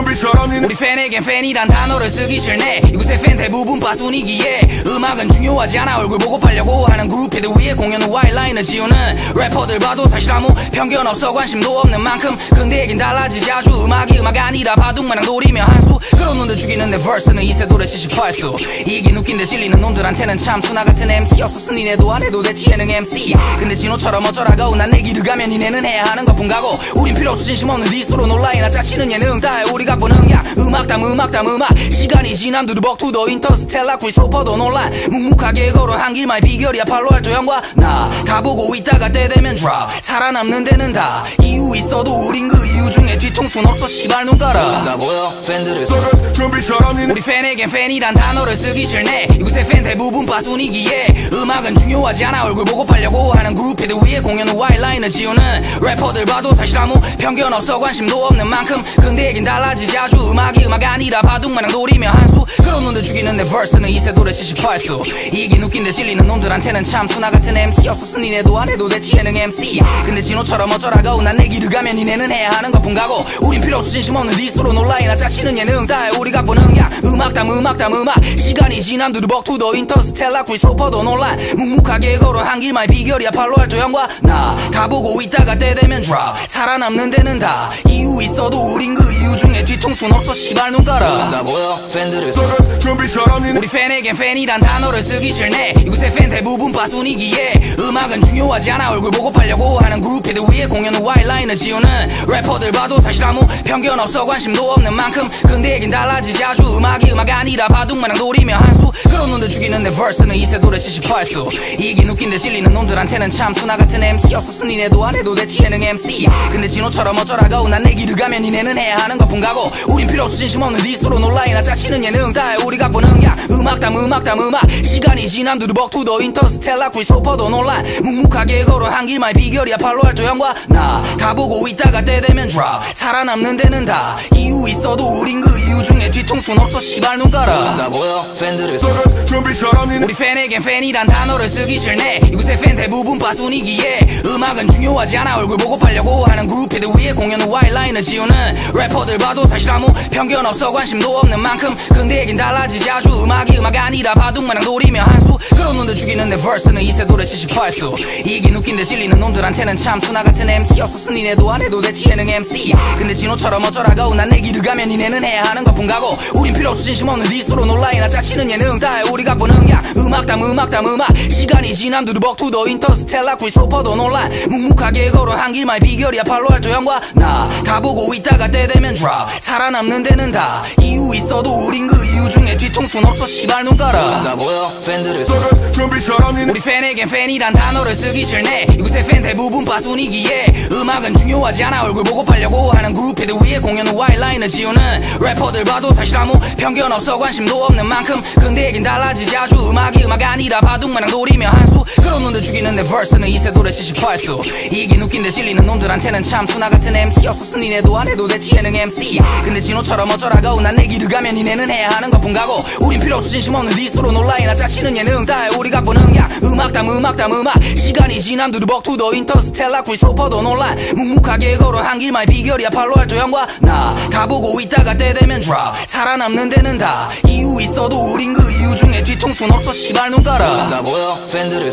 좀비처럼 우리 팬에겐 팬이란 단어를 쓰기 싫네. 이곳의 팬 대부분 빠순이기에 음악은 중요하지 않아. 얼굴 보고 팔려고 하는 그룹들 위에 공연 후 와이라인을 지우는 래퍼들 봐도 사실 아무 편견 없어. 관심도 없는 만큼 근데 얘긴 달라지지 아주. 음악이 음악 아니라 바둑마냥 노리며 한수. 그런 놈들 죽이는 내 verse는 이세돌의 78수. 이긴 웃긴데 찔리는 놈들한테는 참 수나 같은 MC였어. 니네도 안 해도 되지 예능 MC. 근데 진호처럼 어쩌라고 난 내 길을 가면 니네는 해야 하는 것뿐 가고. 우린 필요 없어 진심 없는 디스로 놀라이나 짜치는 예능 다해. 우리가 보는 야 음악 담 음악 담 음악. 시간이 지남 두루벅 투더 인터스텔라 크리스토퍼도 논란. 묵묵하게 걸어한 길만의 비결이야 팔로알토 형과 나. 다 보고 있다가 때 되면 drop. 살아남는 데는 다 이유 있어도 우린 그 이유 중에 뒤통수는 없어 씨발 눈 깔아. 나 보여 팬들을 좀비처럼 우리 팬에겐 팬이란 단어를 쓰기 싫네. 이곳의 팬 대부분 빠순이기에 음악은 중요하지 않아. 얼굴 보고 팔려고 하는 그룹들 위에 공연 후 와이라인을 지우는 래퍼들 봐도 사실 아무 편견 없어. 관심도 없는 만큼 근데 얘긴 달라지지 아주. 음악이 음악 아니라 바둑마냥 노리며 한수. 그런 놈들 죽이는 내 verse는 이세돌의 78수. 이긴 웃긴데 찔리는 놈들한테는 참 수나 같은 MC였어. 니네도 안 해도 되지 예능 MC. 근데 진호처럼 어쩌라고 난 내 길을 가면 니네는 해야 하는 것뿐 가고. 우린 필요 없어 진심 없는 디스로 놀라이나 짜치는 예능 다해. 우리가 보는 야 음악 담 음악 담 음악. 시간이 지남 두루벅 투더 인터스텔라 크리스토퍼도 논란. 묵묵하게 걸어한 길만의 비결이야 팔로알토 형과 나. 다 보고 있다가 때 되면 drop. 살아남는 데는 다 이유 있어도 우린 그 이유 중에 뒤통수는 없어 씨발 눈 깔아. 나 보여 팬들을 좀비처럼 우리 팬에겐 팬이란 단어를 쓰기 싫네. 이곳의 팬 대부분 빠순이기에 음악은 중요하지 않아. 얼굴 보고 팔려고 하는 그룹들 위에 공연 후 와이라인을 지우는 래퍼들 봐도 사실 아무 편견 없어. 관심도 없는 만큼 근데 얘긴 달라지지 아주. 음악이 음악 아니라 바둑마냥 노리며 한수. 그런 놈들 죽이는 내 verse는 이세돌의 78수. 이긴 웃긴데 찔리는 놈들한테는 참 수나 같은 MC였어. 니네도 안 해도 되지 예능 MC. 근데 진호처럼 어쩌라고 난 내 길을 가면 니네는 해야 하는 것뿐 가고. 우린 필요 없어 진심 없는 디스로 놀라이나 짜치는 예능 다해. 우리가 보는 야 음악 담 음악 담 음악. 시간이 지남 두루벅 투더 인터스텔라 크리스토퍼도 논란. 묵묵하게 걸어한 길만의 비결이야 팔로알토 형과 나. 다 보고 있다가 때 되면 drop. 살아남는 데는 다 이유 있어도 우린 그 이유 중에 뒤통수는 없어 씨발 눈 깔아. 나 보여 팬들을 좀비처럼 우리 팬에겐 팬이란 단어를 쓰기 싫네. 이곳의 팬 대부분 빠순이기에 음악은 중요하지 않아. 얼굴 보고 팔려고 하는 그룹들 위에 공연 후 와이라인을 지우는 래퍼들 봐도 사실 아무 편견 없어. 관심도 없는 만큼 근데 얘긴 달라지지 아주. 음악이 음악 아니라 바둑마냥 노리며 한수. 그런 놈들 죽이는 내 verse는 이세돌의 78수. 이긴 웃긴데 찔리는 놈들한테는 참 수나 같은 MC였어. 니네도 안 해도 되지 예능 MC. 근데 진호처럼 어쩌라고 난 내 길을 가면 니네는 해야 하는 것뿐 가고. 우린 필요 없어 진심 없는 디스로 놀라이나 짜치는 예능 다해. 우리가 보는 야 음악 담 음악 담 음악. 시간이 지남 두루벅 투더 인터스텔라 크리스토퍼도 논란. 묵묵하게 걸어한 길만의 비결이야 팔로알토 형과 나. 다 보고 있다가 때 되면 drop. 살아남는 데는 다 이유 있어도 우린 그 이유 중에 뒤통수는 없어 씨발 눈 깔아. 나 보여 팬들을 좀비처럼 우리 팬에겐 팬이란 단어를 쓰기 싫네. 이곳의 팬 대부분 빠순이기에 음악은 중요하지 않아. 얼굴 보고 팔려고 하는 그룹들 위에 공연 후 와이라인을 지우는 래퍼들 봐도 사실 아무 편견 없어. 관심도 없는 만큼 근데 얘긴 달라지지 아주. 음악이 음악 아니라 바둑마냥 노리며 한수. 그런 놈들 죽이는 내 verse는 이세돌의 78수. 이긴 웃긴데 찔리는 놈들한테는 참 수나 같은 MC였어. 니네도 안 해도 되지 예능 MC. 근데 진호처럼 어쩌라고 난 내 길을 가면 니네는 해야 하는 것뿐 가고. 우린 필요 없어 진심 없는 디스로 놀라이나 짜치는 예능 다해. 우리가 보는 야 음악 담 음악 담 음악. 시간이 지남 두루벅 투더 인터스텔라 크리스토퍼도 논란. 묵묵하게 걸어한 길만의 비결이야 팔로알토 형과 나. 다 보고 있다가 때 되면 drop. 살아남는 데는 다 이유 있어도 우린 그 이유 중에 뒤통수는 없어 씨발 눈 깔아. 나 보여 팬들을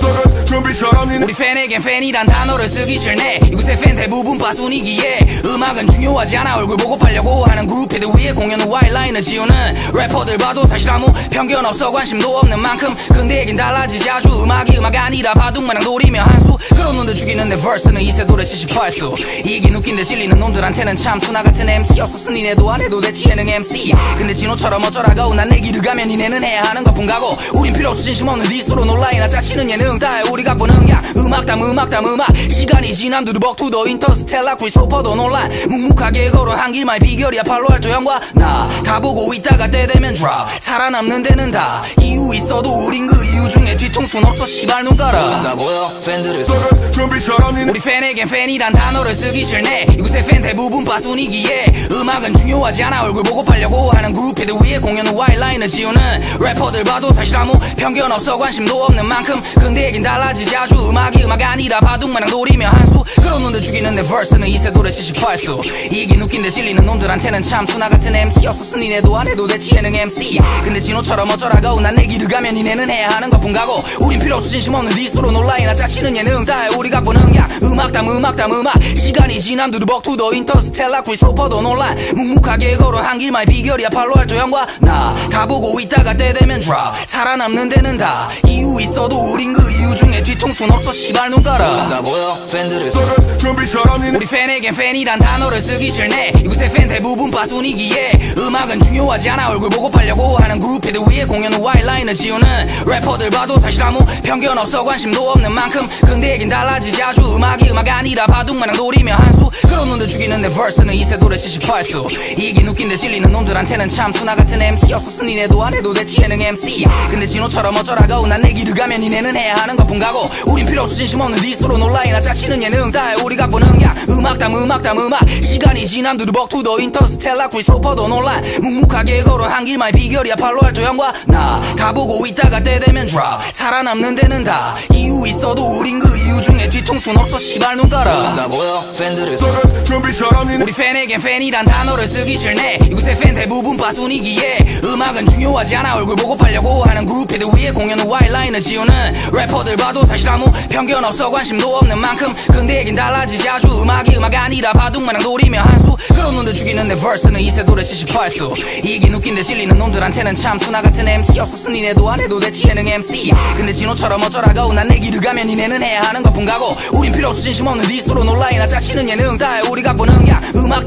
우리 팬에겐 팬이란 단어를 쓰기 싫네. 이곳의 팬 대부분 빠순이기에 음악은 중요하지 않아. 얼굴 보고 팔려고 하는 그룹들 위에 공연 후 와이라인을 지우는 래퍼들 봐도 사실 아무 편견 없어. 관심도 없는 만큼 근데 얘긴 달라지지 아주. 음악이 음악 아니라 바둑마냥 노리며 한수. 그런 놈들 죽이는 내 verse는 이세돌의 78수. 이긴 웃긴데 찔리는 놈들한테는 참 수나 같은 MC였어. 니네도 안 해도 되지 예능 MC. 근데 진호처럼 어쩌라고 난 내 길을 가면 니네는 해야 하는 것뿐 가고. 우린 필요 없어 진심 없는 디스로 놀라이나 짜치는 예능 다해. 우리가 보는 야 음악 담 음악 담 음악. 시간이 지남 두루벅 투더 인터스텔라 크리스토퍼도 논란. 묵묵하게 걸어한 길만의 비결이야 팔로알토 형과 나. 다 보고 있다가 때 되면 drop. 살아남는 데는 다 이유 이유 있어도 우린 그 이유 중에 뒤통수는 없어 씨발 눈 깔아. 나 보여 팬들을 준비 잘하니 우리 팬에겐 팬이란 단어를 쓰기 싫네. 이곳의 팬 대부분 빠순이기에 음악은 중요하지 않아 얼굴 보고 팔려고 하는 그룹들 위에 공연 후 와이라인을 지우는 래퍼들 봐도 사실 아무 편견 없어 관심도 없는 만큼 근데 얘긴 달라지지 아주 음악이 음악 아니라 바둑마냥 노리며 한수 그런 놈들 죽이는 내 verse는 이세돌의 78수 이긴 웃긴데 찔리는 놈들한테는 참 수나 같은 MC였었으니 니네도 안 해도 대치 예능 MC 근데 진호처럼 어쩌라고 난 내 길을 가면 니네는 해야 하는 것뿐 가고 우린 필요 없어 진심 없는 디스로 놀라이나 짜치는 예능 다해 우리가 보는 게 음악 시간이 지난 두두벅 투더 인터스텔라 크리스토퍼도 논란 묵묵하게 걸어 한 길만 비결이야 팔로알토 형과 나 다 보고 있다가 때 되면 drop 살아남는 데는 다 이유 있어도 우린 그 이유 중에 뒤통수는 없어 씨발 눈 깔아. 나 보여 팬들을 준비 잘하니 우리 팬에겐 팬이란 단어를 쓰기 싫네. 이곳의 팬 대부분 빠순이기에 음악은 중요하지 않아 얼굴 보고 팔려고 하는 그룹들 위에 공연 후 와이라인을 지우는 래퍼들 봐도 사실 아무 편견 없어 관심도 없는 만큼 근데 얘긴 달라지지 아주 음악이 음악 아니라 바둑마냥 노리며 한수 그런 놈들 죽이는 내 verse는 이세돌의 78수 이긴 웃긴데 찔리는 놈들한테는 참 수나 같은 MC였었으니 니네도 안 해도 대치 예능 MC 근데 진호처럼 어쩌라고 난 내 길을 가면 니네는 해야 하는 것뿐 가고 우린 필요 없어 진심 없는 디스로 놀라이나 짜치는 예능 다해 우리가 보는 게 음악 시간이 지난 두두벅 투더 인터스텔라 크리스토퍼도 논란 묵묵하게 걸어 한 길만 비결이야 팔로알토 형과 나 다 보고 있다가 때 되면 drop 살아남는 데는 다 이유 있어도 우린 그 이유 중에 뒤통수는 없어 씨발 눈 깔아. 나 보여 팬들을 준비 잘하니 우리 팬에겐 팬이란 단어를 쓰기 싫네. 이곳의 팬 대부분 빠순이기에 음악은 중요하지 않아 얼굴 보고 팔려고 하는 그룹들 위에 공연 후 와이라인을 지우는 래퍼들 봐도 사실 아무 편견 없어 관심도 없는 만큼 근데 얘긴 달라지지 아주 음악이 음악 아니라 바둑마냥 노리며 한수 그런 놈들 죽이는 내 verse는 이세돌의 78수 이긴 웃긴데 찔리는 놈들한테는 참 수나 같은 MC였었으니 니네도 안 해도 대치 예능 MC 근데 진호처럼 어쩌라고 난 내 길을 가면 니네는 해야 하는 것뿐 가고 우린 필요 없어 진심 없는 디스로 놀라이나 짜치는 예능 다해 우리가 보는 게 음악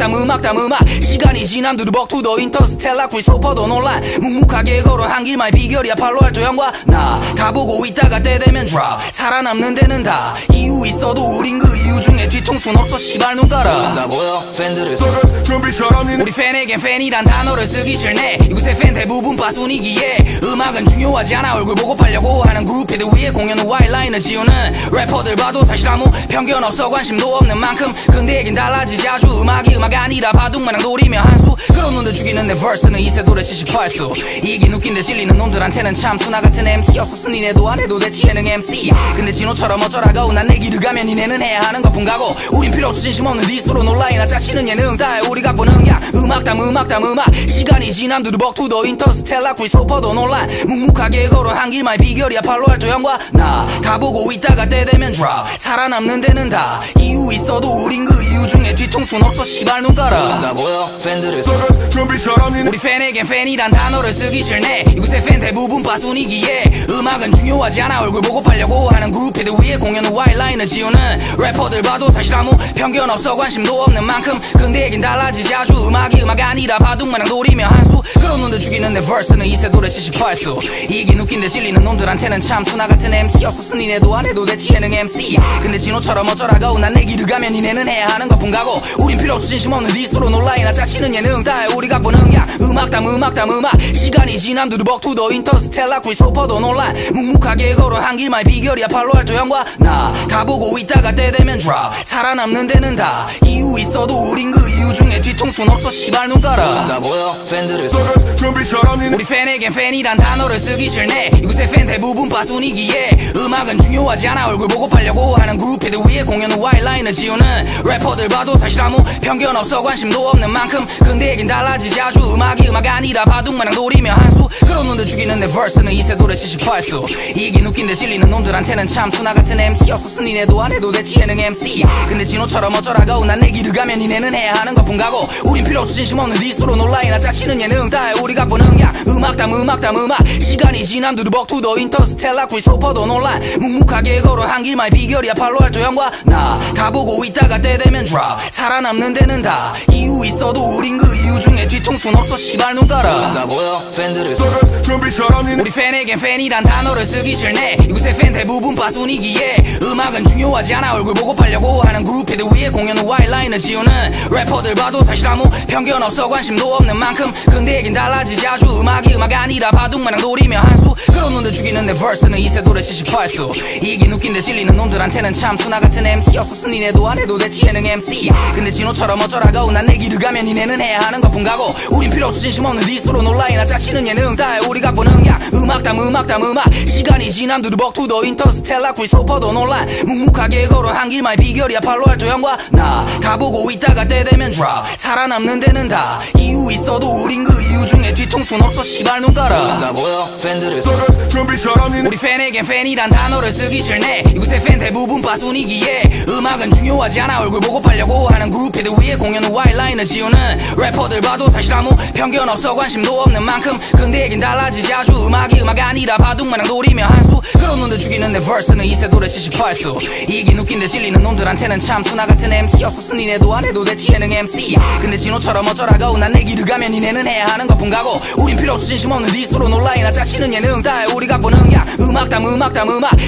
시간이 지난 두두벅 투더 인터스텔라 크리스토퍼도 논란 묵묵하게 걸어 한 길만 비결이야 팔로알토 형과 나 다 보고 있다가 때 되면 drop 살아남는 데는 다 이유 있어도 우린 그 이유 중에 뒤통수는 없어 씨발 눈 깔아. 나 보여 팬들을 준비 잘하니 우리 팬에겐 팬이란 단어를 쓰기 싫네. 이곳의 팬 대부분 빠순이기에 음악은 중요하지 않아 얼굴 보고 팔려고 하는 그룹들 위에 공연 후 와이라인을 지우는 래퍼들 봐도 사실 아무 편견 없어 관심도 없는 만큼 근데 얘긴 달라지지 아주 음악이 음악 아니라 바둑마냥 노리며 한수 그런 놈들 죽이는 내 verse는 이세돌의 78수 이긴 웃긴데 찔리는 놈들한테는 참 수나 같은 MC였었으니 니네도 안 해도 대치 예능 MC 근데 진호처럼 어쩌라고 난 내 길을 가면 니네는 해야 하는 것뿐 가고 우린 필요 없어 진심 없는 디스로 놀라이나 짜치는 예능 다해 우리가 보는 게 음악 시간이 지난 두두벅 투더 인터스텔라 크리스토퍼도 논란 묵묵하게 걸어 한 길만 비결이야 팔로알토 형과 나 다 보고 있다가 때 되면 drop 살아남는 데는 다 이유 있어도 우린 그 이유 중에 뒤통수는 없어 씨발 눈 깔아. 나 보여 팬들을 준비 잘하니 우리 팬에겐 팬이란 단어를 쓰기 싫네. 이곳의 팬 대부분 빠순이기에 음악은 중요하지 않아 얼굴 보고 팔려고 하는 그룹들 위에 공연 후 와이라인을 지우는 래퍼들 봐도 사실 아무 편견 없어 관심도 없는 만큼 근데 얘긴 달라지지 아주 음악이 음악 아니라 바둑마냥 노리며 한수 그런 놈들 죽이는 내 verse는 이세돌의 78수 이긴 웃긴데 찔리는 놈들한테는 참 수나 같은 MC였었으니 니네도 안 해도 대치 예능 MC 근데 진호처럼 어쩌라고 난 내 길을 가면 니네는 해야 하는 것뿐 가고 우린 필요 없어 진심 없는 디스로 놀라이나 짜치는 예능 다해 우리가 보는 게 음악 시간이 지난 두두벅 투더 인터스텔라 크리스토퍼도 논란 묵묵하게 걸어 한 길만 비결이야 팔로알토 형과 나 다 보고 있다가 때 되면 drop 살아남는 데는 다 이유 있어도 우린 그 이유 중에 뒤통수는 없어 씨발 눈 깔아. 나 보여 팬들을 준비 잘하니 우리 팬에겐 팬이란 단어를 쓰기 싫네. 이곳의 팬 대부분 빠순이기에 음악은 중요하지 않아 얼굴 보고 팔려고 하는 그룹들 위에 공연 후 와이라인을 지우는 래퍼들 봐도 사실 아무 편견 없어 관심도 없는 만큼 근데 얘긴 달라지지 아주 음악이 음악 아니라 바둑마냥 노리며 한수 그런 놈들 죽이는 내 verse는 이세돌의 78수 이긴 웃긴데 찔리는 놈들한테는 참 수나 같은 MC였었으니 니네도 안 해도 대치 예능 MC 근데 진호처럼 어쩌라고 난 내 길을 가면 니네는 해야 하는 것뿐 가고 우린 필요 없어 진심 없는 디스로 놀라이나 짜치는 예능 다해 우리가 보는 게 음악 시간이 지난 두두벅 투더 인터스텔라 크리스토퍼도 논란 묵묵하게 걸어 한 길만 비결이야 팔로알토 형과 나 다 보고 있다가 때 되면 drop 살아남는 데는 다 이유 있어도 우린 그 이유 중에 뒤통수는 없어 씨발 눈 깔아. 나 보여 팬들을 준비 잘하니 우리 팬에겐 팬이란 단어를 쓰기 싫네. 이곳의 팬 대부분 빠순이기에 음악은 중요하지 않아 얼굴 보고 팔려고 하는 그룹들 위에 공연 후 와이라인 와일라인을 지우는 래퍼들 봐도 사실 아무 편견 없어 관심도 없는 만큼 근데 얘긴 달라지지 아주 음악이 음악 아니라 바둑마냥 노리며 한수 그런 놈들 죽이는 내 verse는 이세돌의 78수 이긴 웃긴데 찔리는 놈들한테는 참 수나 같은 MC였었으니 내도 안 해도 돼 지혜능 MC 근데 진호처럼 어쩌라고 난 내 길을 가면 니네는 해야 하는 것뿐 가고 우린 필요 없어 진심 없는 디스로 놀라이나 짜시는 예능 다해 우리가 보는 야 음악 시간이 지남 두루벅 투더 인터스텔라 크리스토퍼도 논란 묵묵하게 걸어 한 길만의 비결이야 팔로알토 형과 나 다 보고 있다가 때 되면 drop 살아남는 데는 다 이유 있어도 우린 그 이유 중에 뒤통수는 없어 씨발 눈 깔아 나 보여 팬들을 준비 잘하니 우리 팬에겐 팬이란 단어를 쓰기 싫네 이곳의 팬 대부분 빠순이기에 음악은 중요하지 않아 얼굴 보고 팔려고 하는 그룹들 위에 공연 후 와일라인을 지우는 래퍼들 봐도 사실 아무 편견 없어 관심도 없는 만큼 근데 얘긴 달라지지 아주 음악이 음악 아니라 바둑마냥 노리며 한수 그런 놈들 죽이는 내 verse는 이세돌의 78수 이긴 웃긴데 찔리는 놈들한테는 참 수나 같은 MC였었으니 내도 안 해도 돼 지혜능 MC 근데 진호처럼 어쩌라고 난 내 길을 가면 니네는 해야 하는 것뿐 가고 우린 필요 없어 진심 없는 디스로 놀라이나 짜시는 예능 다해 우리가 보는 야 음악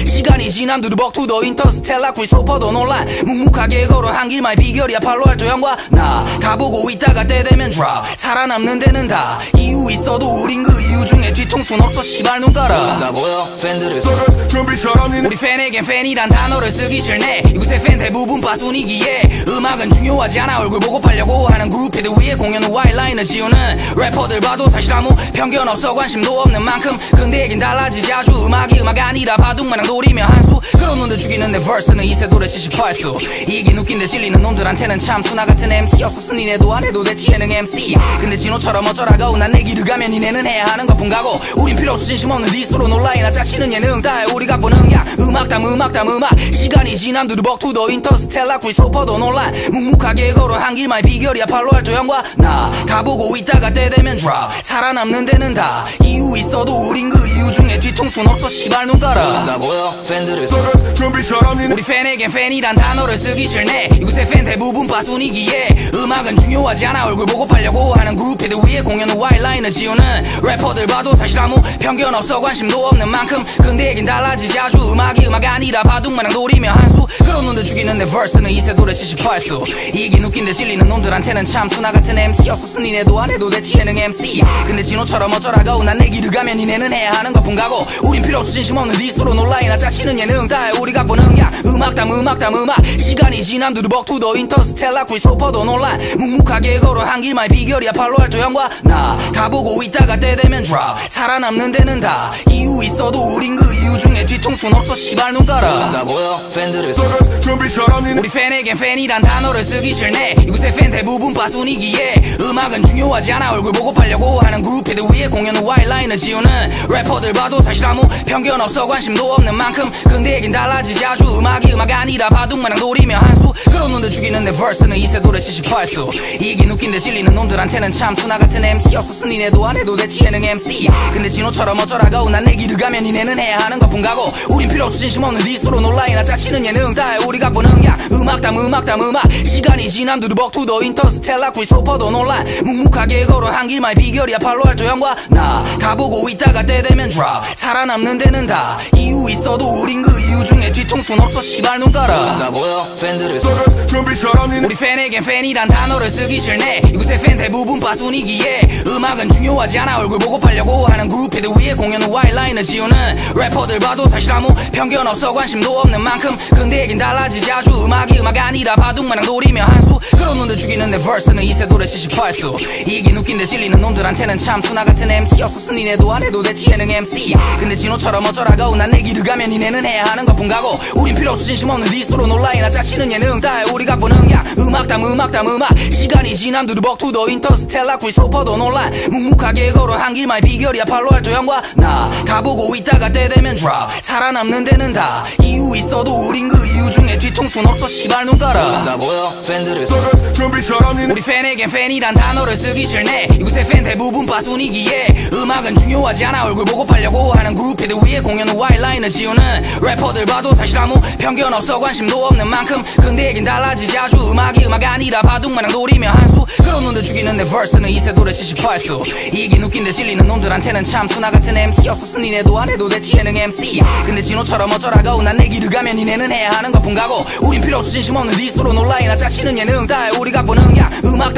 시간이 지남 두루벅 투더 인터스텔라 크리스토퍼도 논란 묵묵하게 걸어 한 길만의 비결이야 팔로알토 형과 나 다 보고 있다가 때 되면 drop 살아남는 데는 다 이유 있어도 우린 그 이유 중에 뒤통수는 없어 씨발 눈 깔아 나 보여 팬들을 준비 잘하니 우리 팬에겐 팬이란 단어를 쓰기 싫네 이곳의 팬 대부분 빠순이기에 음악은 중요하지 않아 얼굴 보고 팔려고 하는 그룹들 위에 공연 후 와일라인을 지우는 래퍼들 봐도 사실 아무 편견 없어 관심도 없는 만큼 근데 얘긴 달라지지 아주 음악이 음악 아니라 바둑마냥 노리며 한수 그런 놈들 죽이는 내 verse는 이세돌의 78수 이긴 웃긴데 찔리는 놈들한테는 참 수나 같은 MC였었으니 내도 안 해도 돼 지혜능 MC 근데 진호처럼 어쩌라고 난 내 길을 가면 니네는 해야 하는 것뿐 가고 우린 필요 없어 진심 없는 디스로 놀라이나 짜시는 예능 다해 우리가 보는 야 음악 시간이 지남 두루벅 투더 인터스텔라 크리스토퍼도 논란 묵묵하게 걸어 한 길만의 비결이야 팔로알토 형과 나 다 보고 있다가 때 되면 drop 살아남는 데는 다 이유 있어도 우린 그 이유 중에 뒤통수는 없어 씨발 눈 깔아 나 보여 팬들을 준비 잘하니 우리 팬에겐 팬이란 단어를 쓰기 싫네 이곳의 팬 대부분 빠순이기에 음악은 중요하지 않아 얼굴 보고 팔려고 하는 그룹들 위에 공연 후 와일라인을 지우는 래퍼들 봐도 사실 아무 편견 없어 관심도 없는 만큼 근데 얘긴 달라지지 아주 음악이 음악 아니라 바둑마냥 노리며 한수 그런 놈들 죽이는 내 verse는 이세돌의 78수 이긴 웃긴데 찔리는 놈들한테는 참 수나 같은 MC였었으니 내도 안 해도 돼 지혜능 MC 근데 진호처럼 어쩌라고 난 내 길을 가면 니네는 해야 하는 것뿐 가고 우린 필요 없어 진심 없는 디스로 놀라이나 짜시는 예능 다해 우리가 보는 야 음악 시간이 지남 두루벅 투더 인터스텔라 크리스토퍼도 논란 묵묵하게 걸어 한 길만의 비결이야 팔로알토 형과 나 다 보고 있다가 때 되면 drop 살아남는 데는 다 이유 있어도 우린 그 이유 중에 뒤통수는 없어 씨발 눈 깔아 나 보여 팬들을 준비 잘하니 우리 팬에겐 팬이란 단어를 쓰기 싫네 이곳의 팬 대부분 빠순이기에 음악은 중요하지 않아 얼굴 보고 팔려고 하는 그룹들 위에 공연 후 와일라인을 지우는 래퍼들 봐도 사실 아무 편견 없어 관심도 없는 만큼 근데 얘긴 달라지지 아주 음악이 음악 아니라 바둑마냥 노리며 한수 그런 놈들 죽이는 내 verse는 이세돌의 78수 이긴 웃긴데 찔리는 놈들한테는 참 수나 같은 MC였었으니 내도 안 해도 돼 지혜능 MC 근데 진호처럼 어쩌라고 난 내 길을 가면 니네는 해야 하는 것뿐 가고 우린 필요 없어 진심 없는 디스로 놀라이나 짜시는 예능 다해 우리가 보는 야 음악 시간이 지남 두루벅 투더 인터스텔라 크리스토퍼도 논란 묵묵하게 걸어 한 길만의 비결이야 팔로알토 형과 나 다 보고 있다가 때 되면 drop 살아남는 데는 다 이유 있어도 우린 그 이유 중에 뒤통수는 없어 씨발 눈 깔아 나 보여 팬들을 준비 잘하니 우리 팬에겐 팬이란 단어를 쓰기 싫네 이곳의 팬 대부분 빠순이기에 음악은 중요하지 않아 얼굴 보고 팔려고 하는 그룹들 위에 공연 후 와일라인을 지우는 래퍼들 봐도 사실 아무 편견 없어 관심도 없는 만큼 근데 얘긴 달라지지 아주 음악이 음악 아니라 바둑마냥 노리며 한수 그런 놈들 죽이는 내 verse는 이세돌의 78수 이긴 웃긴데 찔리는 놈들한테는 참 수나 같은 MC였었으니 내도 안 해도 돼 지혜능 MC 근데 진호처럼 어쩌라고 난 내 길을 가면 니네는 해야 하는 것뿐 가고 우린 필요 없어 진심 없는 디스로 놀라이나 짜시는 예능 다해 우리가 보는 야 음악 시간이 지남 두루벅 투더 인터스텔라 크리스토퍼도 논란 묵묵하게 걸어 한 길만의 비결이야 팔로알토 형과 나 다 보고 있다가 때 되면 drop 살아남는 데는 다 이유 있어도 우린 그 이유 중에 뒤통수는 없어 씨발 눈 깔아 나 보여 팬들을 준비 잘하니 우리 팬에겐 팬이란 단어를 쓰기 싫네 이곳의 팬 대부분 빠순이기에 음악은 중요하지 않아 얼굴 보고 팔려고 하는 그룹들 위에 공연 후 와일라인을 지우는 래퍼들 봐도 사실 아무 편견 없어 관심도 없는 만큼 근데 얘긴 달라지지 아주 음악이 음악 아니라 바둑마냥 노리며 한수 그런 놈들 죽이는 내 verse는 이세돌의 78수 이긴 웃긴데 찔리는 놈들한테는 참 수나 같은 MC였었으니 내도 안 해도 돼 지혜능 MC 근데 진호처럼 어쩌라고 난 내 길을 가면 니네는 해야 하는 것뿐 가고 우린 필요 없어 진심 없는 디스로 놀라이나 온라인 짜치는 예능 다 우리가 보는 야 음악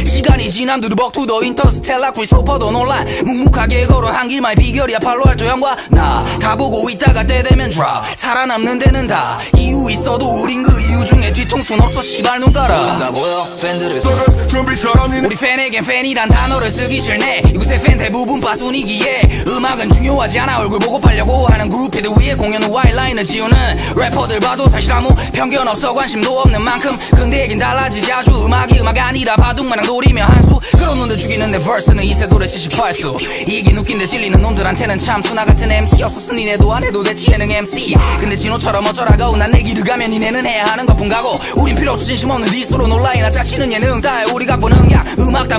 시간이 지남 두루벅 투더 인터스텔라 크리스토퍼도 논란 묵묵하게 걸어 한 길만의 비결이야 팔로알토 형과 나 다 보고 있다가 때 되면 drop 살아남는 데는 다 이유 있어도 우린 그 이유 중에 뒤통수는 없어 씨발 눈 깔아 나 보여 팬들을 준비 잘합니다. 우리 팬에겐 팬이란 단어를 쓰기 싫네 이곳의 팬 대부분 빠순이기에 음악은 중요하지 않아 얼굴 보고 팔려고 하는 그룹들 위에 공연 후 와일라인을 지우는 래퍼들 봐도 사실 아무 편견 없어 관심도 없는 만큼 근데 얘긴 달라지지 아주 음악이 음악 아니라 바둑마냥 노리며 한수 그런 놈들 죽이는 내 verse는 이세돌의 78수 이긴 웃긴데 찔리는 놈들한테는 참 수나 같은 MC였었으니 니네도 안 해도 됐지 예능 MC 근데 진호처럼 어쩌라고 난 내 길을 가면 니네는 해야 하는 것뿐 가고 우린 필요 없어 진심 없는 디스로 논라이나 짜치는 예능 다해 우리가 보는 야 음악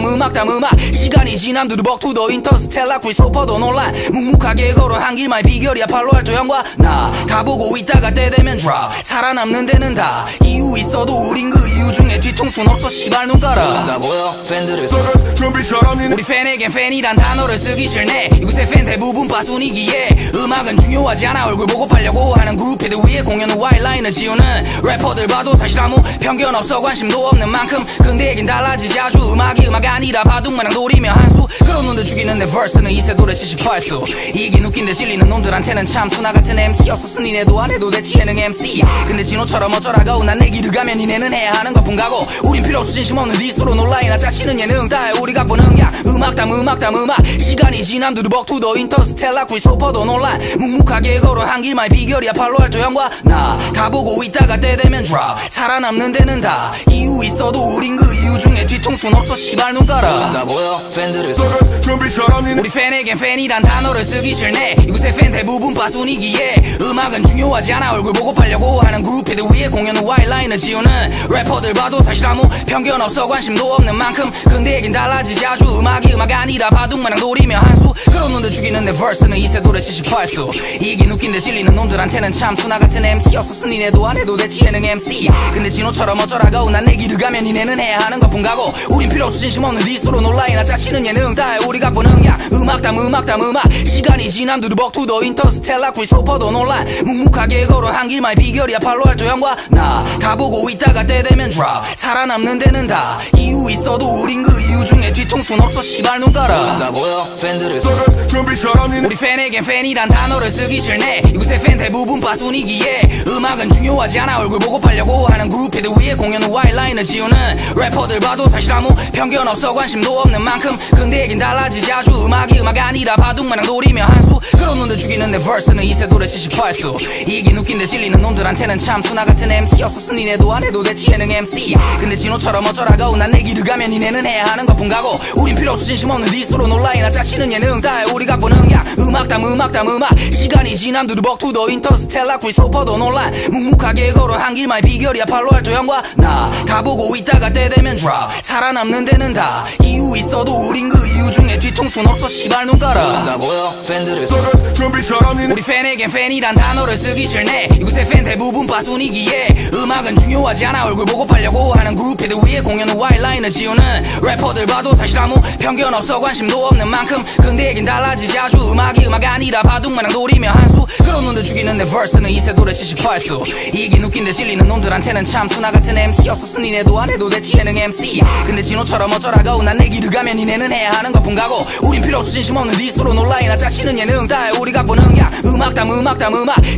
시간이 지남 두루벅 투더 인터스텔라 크리스토퍼도 논란 묵묵하게 걸어 한 길만의 비결이야 팔로알토 형과 나 다 보고 있다가 때 되면 drop 살아남는 데는 다 이유 있어도 우린 그 이유 중에 뒤통수는 없어 씨발 눈 깔아 나 보여 팬들을 준비 잘합니다. 우리 팬에겐 팬이란 단어를 쓰기 싫네 이곳의 팬 대부분 빠순이기에 음악은 중요하지 않아 얼굴 보고 팔려고 하는 그룹들 위에 공연 후 와일라인을 지우는 래퍼들 봐도 사실 아무 편견 없어 관심도 없는 만큼 근데 얘긴 달라지지 아주 음악이 음악 아니라 바둑마냥 노리며 한수 그런 놈들 죽이는 내 verse는 이세돌의 78수 이긴 웃긴데 찔리는 놈들한테는 참 수나 같은 MC였었으니 니네도 안 해도 됐지 예능 MC 근데 진호처럼 어쩌라고 난 내 길을 가면 니네는 해야 하는 것뿐 가고 우린 필요 없어 진심 없는 디스로 논라이나 짜치는 예능 다해 우리가 보는 야 음악 시간이 지남 두루벅 투더 인터스텔라 크리스토퍼도 논란 묵묵하게 걸어 한 길만의 비결이야 팔로알토 형과 나 다 보고 있다가 때 되면 drop 살아남는 데는 다 이유 있어도 우린 그 이유 중에 뒤통수는 없어 씨발 눈 깔아 나 보여 팬들을 준비 잘합니다. 우리 팬에겐 팬이란 단어를 쓰기 싫네 이곳의 팬 대부분 빠순이기에 음악은 중요하지 않아 얼굴 보고 팔려고 하는 그룹들 위에 공연 후 와일라인을 지우는 래퍼들 봐도 사실 아무 편견 없어 관심도 없는 만큼 근데 얘긴 달라지지 아주 음악이 음악 아니라 바둑마냥 노리며 한수 그런 놈들 죽이는 내 verse는 이세돌의 78수 이긴 웃긴데 찔리는 놈들한테는 참 수나 같은 MC였었으니 니네도 안 해도 됐지 예능 MC 근데 진호처럼 어쩌라고 난 내 길을 가면 니네는 해야 하는 것뿐 가고 우린 필요 없어 진심 없는 디스로 논라이나 짜치는 예능 다해 우리가 보는 야 음악 시간이 지남 두루벅 투더 인터스텔라 크리스토퍼도 논란 묵묵하게 걸어 한 길만의 비결이야 팔로알토 형과 나 다 보고 있다가 때 되면 drop 살아남는 데는 다 이유 있어도 우린 그 이유 중에 뒤통수는 없어 씨발 눈 깔아 나 보여 팬들을 준비 잘합니다. 우리 팬에겐 팬이란 단어를 쓰기 싫네 이곳의 팬 대부분 빠순이기에 음악은 중요하지 않아 얼굴 보고 팔려고 하는 그룹들 위에 공연 후 와일라인을 지우는 래퍼들 봐도 사실 아무 편견 없어 관심도 없는 만큼 근데 얘긴 달라지지 아주 음악이 음악 아니라 바둑마냥 노리며 한수 그런 놈들 죽이는 내 verse는 이세돌의 78수 이긴 웃긴데 찔리는 놈들한테는 참 수나 같은 MC였었으니 니네도 안 해도 됐지 예능 MC 근데 진호처럼 어쩌라고 난 내 길을 가면 니네는 해야 하는 것뿐 가고 우린 필요 없어 진심 없는 디스로 논라이나 짜치는 예능 다해 우리가 보는 야 음악 시간이 지남 두루벅 투더 인터스텔라 크리스토퍼도 논란 묵묵하게 걸어 한 길만의 비결이야 팔로알토 형과 나 다 보고 있다가 때 되면 drop 살아남는 데는 다 이유 있어도 우린 그 이유 중에 뒤통수는 없어 씨발 눈 깔아 나 보여 팬들을 준비 잘합니다. 우리 팬에겐 팬이란 단어를 쓰기 싫네 이곳의 팬 대부분 빠순이기에 음악은 중요하지 않아 얼굴 보고 팔려고 하는 그룹들 위에 공연 후 와일라인을 지우는 래퍼들 봐도 사실 아무 편견 없어 관심도 없는 만큼 근데 얘긴 달라지지 아주 음악이 음악 아니라 바둑마냥 노리며 한수 그런 놈들 죽이는 내 verse는 이세돌의 78수 이긴 웃긴데 찔리는 놈들한테는 참 수나 같은 MC였었으니 니네도 안 해도 됐지 예능 MC 근데 진호처럼 어쩌라고 난 내 길을 가면 니네는 해야 하는 것뿐 가고 우린 필요 없어 진심 없는 디스로 논라이나 짜치는 예능 다해 우리가 보는 야 음악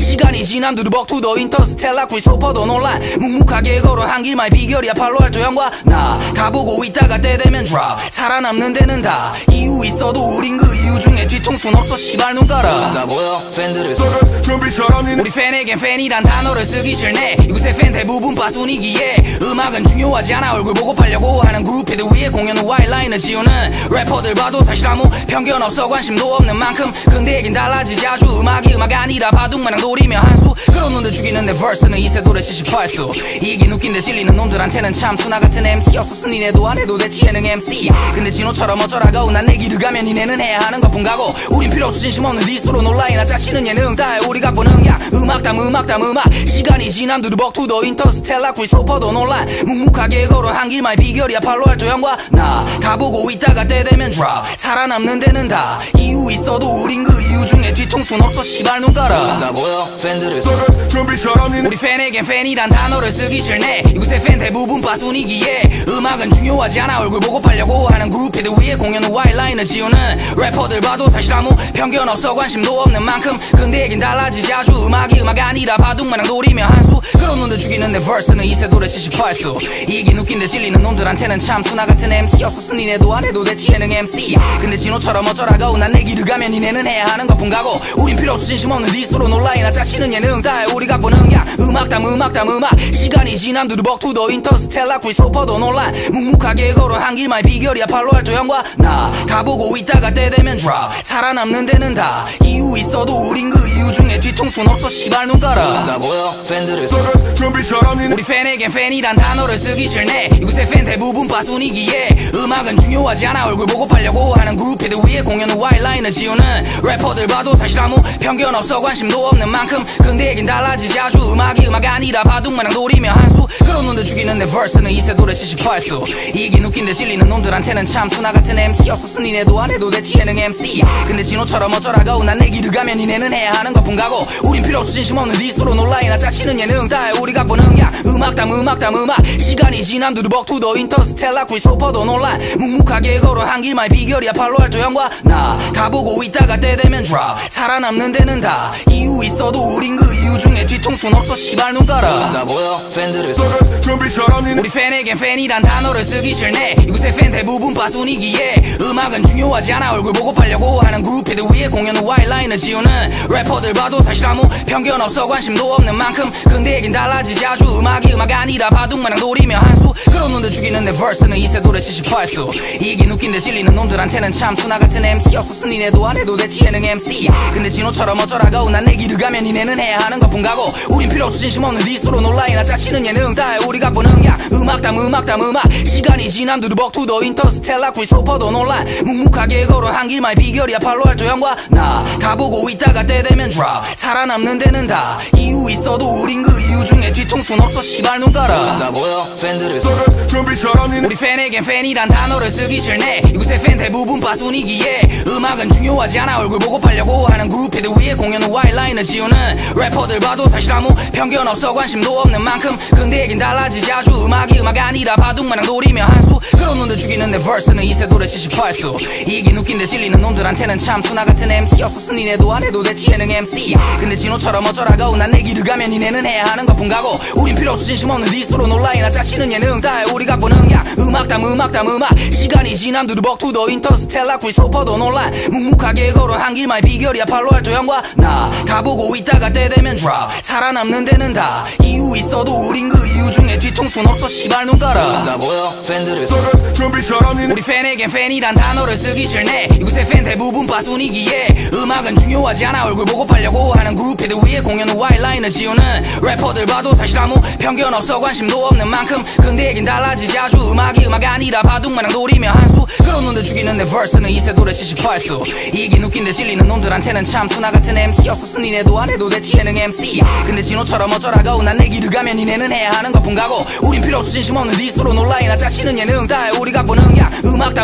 시간이 지남 두루벅 투더 인터스텔라 크리스토퍼도 논란 묵묵하게 걸어 한 길만의 비결이야 팔로알토 형과 나 다 보고 있다가 때 되면 drop 살아남는 데는 다 이유 있어도 우린 그 이유 중에 뒤통수는 없어 씨발 눈 깔아 나 보여 팬들을 준비 잘합니다. 우리 팬에겐 팬이란 단어를 쓰기 싫네 이곳의 팬 대부분 빠순이기에 음악은 중요하지 않아 얼굴 보고 팔려고 하는 그룹들 위에 공연 후 와일라인을 지우는 래퍼들 봐도 사실 아무 편견 없어 관심도 없는 만큼 근데 얘긴 달라지지 아주 음악이 음악 아니라 바둑마냥 노리며 한수 그런 놈들 죽이는 내 verse는 이세돌의 78수 이긴 웃긴데 찔리는 놈들한테는 참 수나 같은 MC였었으니 니네도 안 해도 됐지 예능 MC 근데 진호처럼 어쩌라고 난 내 길을 가면 니네는 해야 하는 것뿐 가고 우린 필요 없어 진심 없는 디스로 논라이나 짜치는 예능 다해 우리가 보는 야 음악 시간이 지남 두루벅 투더 인터스텔라 크리스토퍼도 논란 묵묵하게 걸어 한 길만의 비결이야 팔로알토 형과 나 다 보고 있다가 때 되면 drop 살아남는 데는 다 이유 이유 있어도 우린 그 이유 중에 뒤통수는 없어 시발 눈 깔아. 나 보여 팬들을 준비 잘하니 우리 팬에겐 팬이란 단어를 쓰기 싫네. 이곳의 팬 대부분 빠순이기에 음악은 중요하지 않아 얼굴 보고 팔려고 하는 그룹들 위에 공연 후 와일라인을 지우는 래퍼들 봐도 사실 아무 편견 없어 관심도 없는 만큼 근데 얘긴 달라지지 아주 음악이 음악 아니라 바둑마냥 노리며 한수 그런 놈들 죽이는 내 verse는 이세돌의 78수 이긴 웃긴데 찔리는 놈들한테는 참 수나 같은 MC였었으니 니네도 안 해도 대치 예능 MC 근데 진호처럼 어쩌라고 난 내 길을 가면 니네는 해야 하는 것뿐 가고 우린 필요 없어 진심 없는 디스로 놀라이나 짜치는 예능 다해 우리가 보는 게 음악 시간이 지난 두두벅 투더 인터스텔라 크리스토퍼도 논란 묵묵하게 걸어 한 길만 비결이야 팔로알토 형과 나 다 보고 있다가 때 되면 drop 살아남는 데는 다 이유 있어도 우린 그 이유 중에 뒤통수는 없어 시발 눈 깔아. 나 보여 팬들을 준비 잘하니 우리 팬에겐 팬이란 단어를 쓰기 싫네. 이곳의 팬 대부분 빠순이기에 음악은 중요하지 않아 얼굴 보고 팔려고 하는 그룹들 위에 공연 후 와일라인을 지우는 래퍼들 봐도 사실 아무 편견 없어 관심도 없는 만큼 근데 얘긴 달라지지 아주 음악이 음악 아니라 바둑마냥 노리며 한수 그런 놈들 죽이는 내 verse는 이세돌의 78수 이긴 웃긴데 찔리는 놈들한테는 참 수나 같은 MC였었으니 니네도 안 해도 대치 예능 MC 근데 진호처럼 어쩌라고 난 내 길을 가면 니네는 해야 하는 것뿐 가고 우린 필요 없어 진심 없는 디스로 놀라이나 짜치는 예능 다해 우리가 보는 게 음악 시간이 지난 두두벅 투더 인터스텔라 크리스토퍼도 논란 묵묵하게 걸어 한 길만 비결이야 팔로알토 형과 나 다 보고 있다가 때 되면 drop 살아남는 데는 다 이유 있어도 우린 그 이유 중에 뒤통수는 없어 시발 눈 깔아. 나 보여 팬들을 준비 잘하니 우리 팬에겐 팬이란 단어를 쓰기 싫네. 이곳의 팬 대부분 빠순이기에 음악은 중요하지 않아 얼굴 보고 팔려고 하는 그룹들 위에 공연 후 와일라인을 지우는 래퍼들 봐도 사실 아무 편견 없어 관심도 없는 만큼 근데 얘긴 달라지지 아주 음악이 음악 아니라 바둑마냥 노리며 한수 그런 놈들 죽이는 내 verse는 이세돌의 78수 이긴 웃긴데 찔리는 놈들한테는 참 수나 같은 MC였었으니 니네도 안 해도 대치 예능 MC 근데 진호처럼 어쩌라고 난 내 길을 가면 니네는 해야 하는 것뿐 가고 우린 필요 없어 진심 없는 디스로 놀라이나 짜치는 예능 다해 우리가 보는 게 음악 시간이 지난 두두벅 투더 인터스텔라 크리스토퍼도 논란 묵묵하게 걸어 한 길만 비결이야 팔로알토 형과 나 다 보고 있다가 때 되면 drop 살아남는 데는 다 이유 있어도 우린 그 이유 중에 뒤통수는 없어 시발 눈 깔아. 나 보여 팬들을 준비 잘하니 우리 팬에겐 팬이란 단어를 쓰기 싫네. 이곳의 팬 대부분 빠순이기에 음악은 중요하지 않아 얼굴 보고 팔려고 하는 그룹들 위에 공연 후 와일라인을 지우는 래퍼들 봐도 사실 아무 편견 없어 관심도 없는 만큼 근데 얘긴 달라지지 아주 음악이 음악 아니라 바둑마냥 노리며 한수 그런 놈들 죽이는 내 verse는 이세돌의 78수 이긴 웃긴데 찔리는 놈들한테는 참 수나 같은 MC였었으니 니네도 안 해도 대치 예능 MC 근데 진호처럼 어쩌라고 난 내 길을 가면 니네는 해야 하는 것뿐 가고 우린 필요 없어 진심 없는 디스로 놀라이나 짜치는 예능 다해 우리가 보는 게 음악 시간이 지난 두두벅 투더 인터스텔라 크리스토퍼도 논란 묵묵하게 걸어 한 길만 비결이야 팔로알토 형과 나 다 보고 있다가 때 되면 drop 살아남는 데는 다 이유 있어도 우린 그 이유 중에 뒤통수는 없어 시발 눈 깔아. 나 보여 팬들을 준비 잘하니 우리 팬에겐 팬이란 단어를 쓰기 싫네. 이곳의 팬 대부분 빠순이기에 음악은 중요하지 않아 얼굴 보고 팔려고 하는 그룹들 위에 공연 후 와일라인을 지우는 래퍼들 봐도 사실 아무 편견 없어 관심도 없는 만큼 근데 얘긴 달라지지 아주 음악이 음악 아니라 바둑마냥 노리며 한수 그런 놈들 죽이는 내 verse는 이세돌의 78수 이긴 웃긴데 찔리는 놈들한테는 참 수나 같은 MC였었으니 니네도 안 해도 대치 예능 MC 근데 진호처럼 어쩌라고 난 내 길을 가면 니네는 해야 하는 것뿐 가고 우린 필요 없어 진심 없는 디스로 놀라이나 짜치는 예능 다해 우리가 보는 게 음악